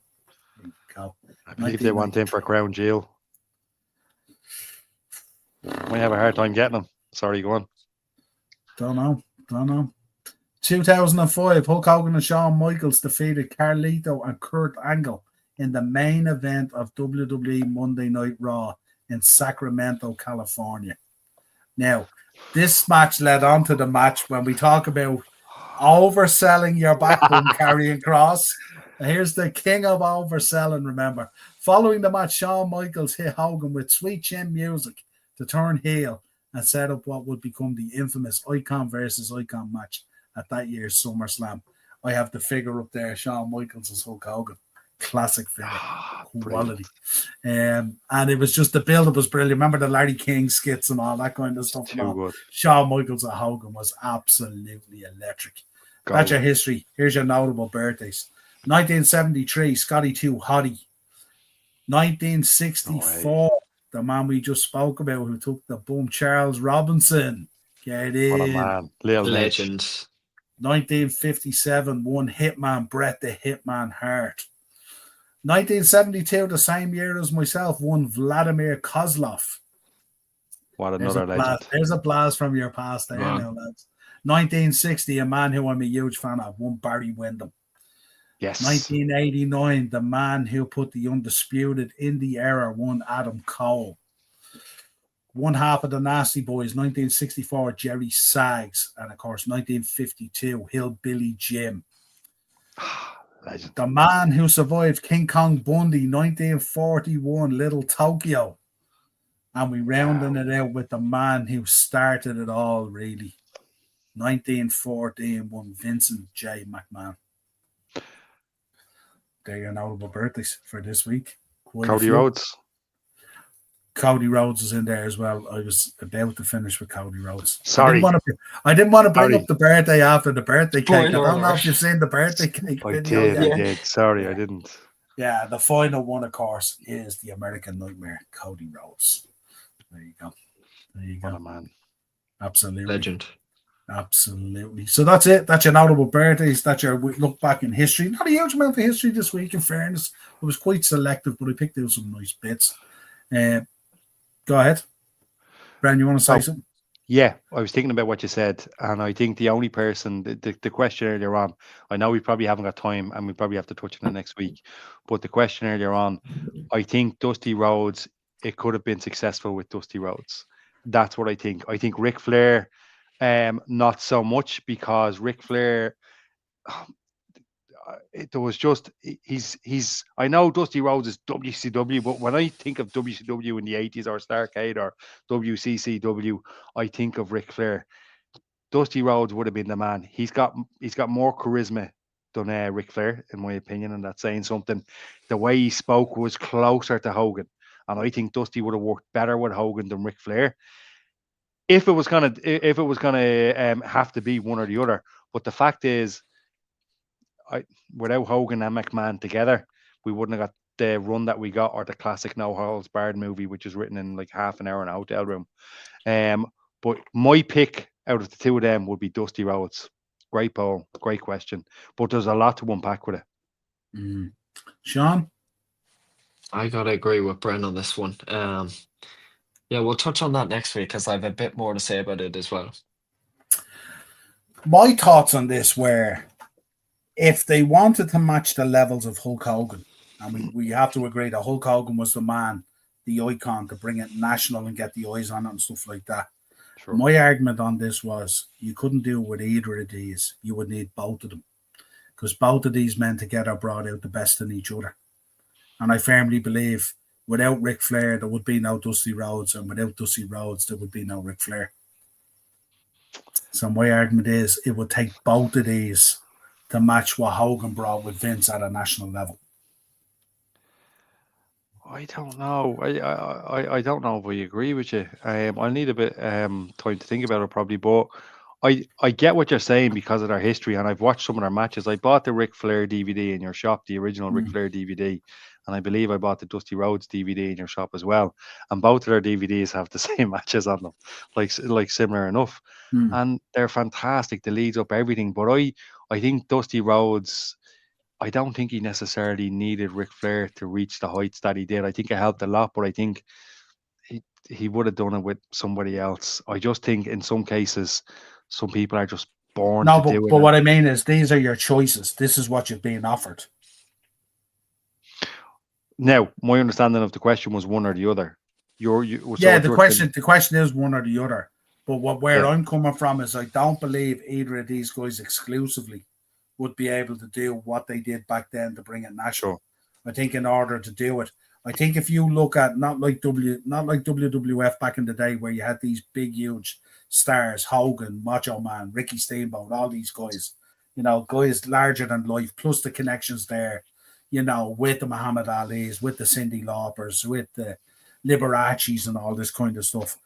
There you go. I believe they want him for Crown Jewel. Might have a hard time getting him. Sorry, go on. Don't know. 2005, Hulk Hogan and Shawn Michaels defeated Carlito and Kurt Angle in the main event of WWE Monday Night Raw in Sacramento, California. Now, this match led on to the match when we talk about overselling your backbone carrying cross. Here's the king of overselling, remember. Following the match, Shawn Michaels hit Hogan with sweet chin music to turn heel and set up what would become the infamous Icon versus Icon match at that year's SummerSlam. I have the figure up there, Shawn Michaels as Hulk Hogan. Classic figure. Quality. And it was just the build-up was brilliant. Remember the Larry King skits and all that kind of stuff? Shawn Michaels and Hogan was absolutely electric. That's your history. Here's your notable birthdays. 1973, Scotty 2 Hottie. 1964, the man we just spoke about who took the boom, Charles Robinson. Get in. What a man. Little legend. 1957, one Hitman Bret the Hitman Hart. 1972, the same year as myself, one Vladimir Kozlov. What another legend. There's a blast from your past there now, lads. 1960, a man who I'm a huge fan of, one Barry Windham. Yes. 1989, the man who put the undisputed indie era, one Adam Cole. One half of the Nasty Boys, 1964, Jerry Saggs. And, of course, 1952, Hillbilly Jim. Legend. The man who survived King Kong Bundy, 1941, Little Tokyo. And we rounding it out with the man who started it all, really. 1914, one Vincent J. McMahon. They're your notable birthdays for this week. Cody Rhodes. Cody Rhodes is in there as well. I was about to finish with Cody Rhodes. Sorry. I didn't want to bring up the birthday after the birthday cake. I don't know alert. if you've seen the birthday cake I video. did. Sorry, I didn't. Yeah, the final one, of course, is the American Nightmare, Cody Rhodes. There you go. What a man. Absolutely. Legend. Absolutely. So that's it. That's your notable birthdays. That's your look back in history. Not a huge amount of history this week, in fairness. It was quite selective, but I picked out some nice bits. Go ahead. Bren, you want to say something? Yeah, I was thinking about what you said, and I think the only person, the question earlier on, I know we probably haven't got time, and we probably have to touch on it next week, but the question earlier on, I think Dusty Rhodes, it could have been successful with Dusty Rhodes. That's what I think. I think Ric Flair, not so much, because Ric Flair, it was just he's. I know Dusty Rhodes is WCW, but when I think of WCW in the 80s or Starrcade or WCCW, I think of Ric Flair. Dusty Rhodes would have been the man. He's got more charisma than Ric Flair, in my opinion, and that's saying something. The way he spoke was closer to Hogan, and I think Dusty would have worked better with Hogan than Ric Flair. If it was gonna have to be one or the other, but the fact is, without Hogan and McMahon together, we wouldn't have got the run that we got, or the classic No Holds Barred movie, which is written in like half an hour in a hotel room. But my pick out of the two of them would be Dusty Rhodes. Great poll, great question, but there's a lot to unpack with it. Sean? I gotta agree with Bren on this one. Yeah, we'll touch on that next week because I have a bit more to say about it as well. My thoughts on this were, if they wanted to match the levels of Hulk Hogan, and we have to agree that Hulk Hogan was the man, the icon, to bring it national and get the eyes on it and stuff like that. Sure. My argument on this was you couldn't do it with either of these. You would need both of them, because both of these men together brought out the best in each other. And I firmly believe without Ric Flair, there would be no Dusty Rhodes, and without Dusty Rhodes, there would be no Ric Flair. So my argument is it would take both of these to match what Hogan brought with Vince at a national level. I don't know. I don't know if I agree with you. I'll need a bit time to think about it probably, but I get what you're saying because of their history, and I've watched some of their matches. I bought the Ric Flair DVD in your shop, the original Ric Flair DVD, and I believe I bought the Dusty Rhodes DVD in your shop as well. And both of their DVDs have the same matches on them, like similar enough, and they're fantastic. The leads up everything, but I think Dusty Rhodes. I don't think he necessarily needed Ric Flair to reach the heights that he did. I think it helped a lot, but I think he would have done it with somebody else. I just think in some cases, some people are just born to do it. But what I mean is these are your choices. This is what you're being offered. Now, my understanding of the question was one or the other. The question is one or the other. But where I'm coming from is I don't believe either of these guys exclusively would be able to do what they did back then to bring it national. Sure. I think in order to do it, I think if you look at not like WWF back in the day where you had these big, huge stars, Hogan, Macho Man, Ricky Steamboat, all these guys, guys larger than life, plus the connections there, with the Muhammad Ali's, with the Cyndi Laupers, with the Liberace's and all this kind of stuff.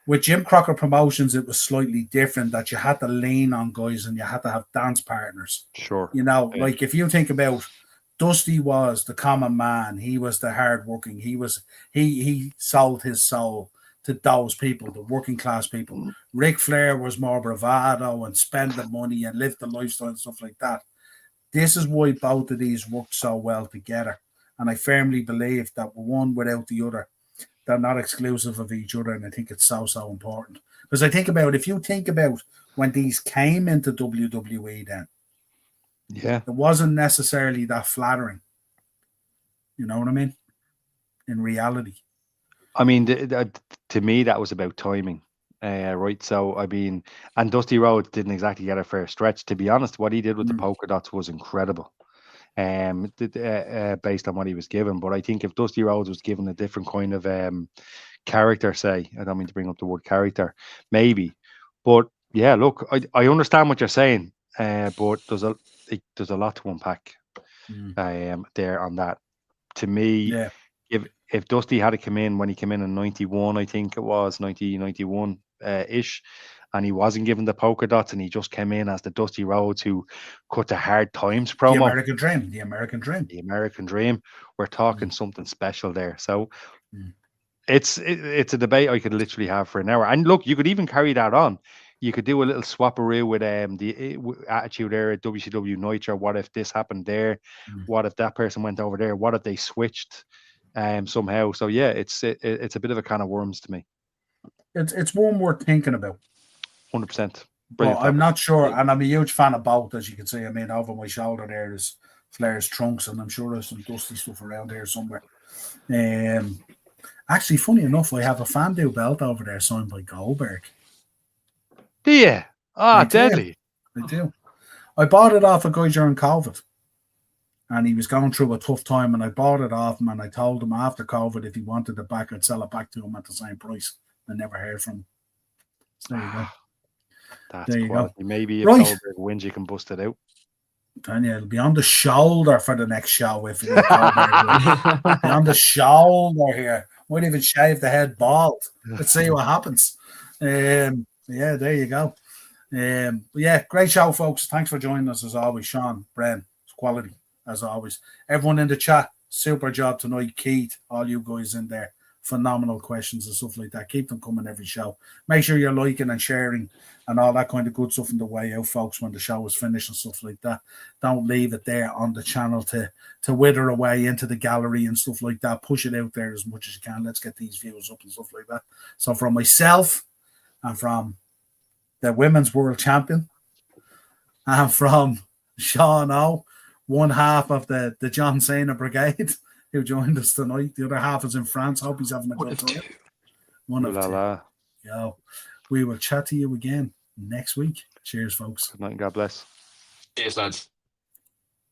With Jim Crockett Promotions, it was slightly different that you had to lean on guys and you had to have dance partners. Sure. Like if you think about Dusty was the common man, he was the hardworking, he sold his soul to those people, the working class people. Ric Flair was more bravado and spend the money and live the lifestyle and stuff like that. This is why both of these worked so well together. And I firmly believe that one without the other, they're not exclusive of each other, and I think it's so important. Because if you think about when these came into WWE then, it wasn't necessarily that flattering. You know what I mean? In reality. I mean, to me, that was about timing, right? So, I mean, and Dusty Rhodes didn't exactly get a fair stretch. To be honest, what he did with the polka dots was incredible. Based on what he was given. But I think if Dusty Rhodes was given a different kind of character, say, I don't mean to bring up the word character, maybe. But yeah, look, I understand what you're saying, but there's a lot to unpack there on that. To me, if Dusty had to come in when he came in 91, I think it was 1991 ish, and he wasn't given the polka dots, and he just came in as the Dusty Rhodes who cut the Hard Times promo. The American Dream. We're talking something special there. So it's a debate I could literally have for an hour. And look, you could even carry that on. You could do a little swapperoo with the Attitude Era at WCW Nitro. What if this happened there? What if that person went over there? What if they switched somehow? So yeah, it's a bit of a can of worms to me. It's one worth thinking about. 100%. Well, I'm not sure, and I'm a huge fan of both, as you can see. I mean, over my shoulder there is Flair's trunks, and I'm sure there's some Dusty stuff around there somewhere. Actually, funny enough, I have a Fandu belt over there signed by Goldberg. Do you? Deadly. I do. I bought it off a guy during COVID, and he was going through a tough time, and I bought it off him, and I told him after COVID if he wanted it back, I'd sell it back to him at the same price. I never heard from him. So there you go. That's quality. Maybe if Goldberg wins, you can bust it out. Tanya, it'll be on the shoulder for the next show if it is Goldberg. Be on the shoulder here. Might even shave the head bald. Let's see what happens. Yeah, there you go. Yeah, great show, folks. Thanks for joining us as always, Sean, Bren. It's quality as always. Everyone in the chat, super job tonight. Keith, all you guys in there. Phenomenal questions and stuff like that. Keep them coming every show. Make sure you're liking and sharing and all that kind of good stuff in the way out, folks, when the show is finished and stuff like that. Don't leave it there on the channel to wither away into the gallery and stuff like that. Push it out there as much as you can. Let's get these views up and stuff like that. So from myself and from the Women's World Champion and from Sean O, one half of the John Cena Brigade, who joined us tonight. The other half is in France. Hope he's having a good time. One of two. Yo, we will chat to you again next week. Cheers, folks. Good night and God bless. Cheers, lads.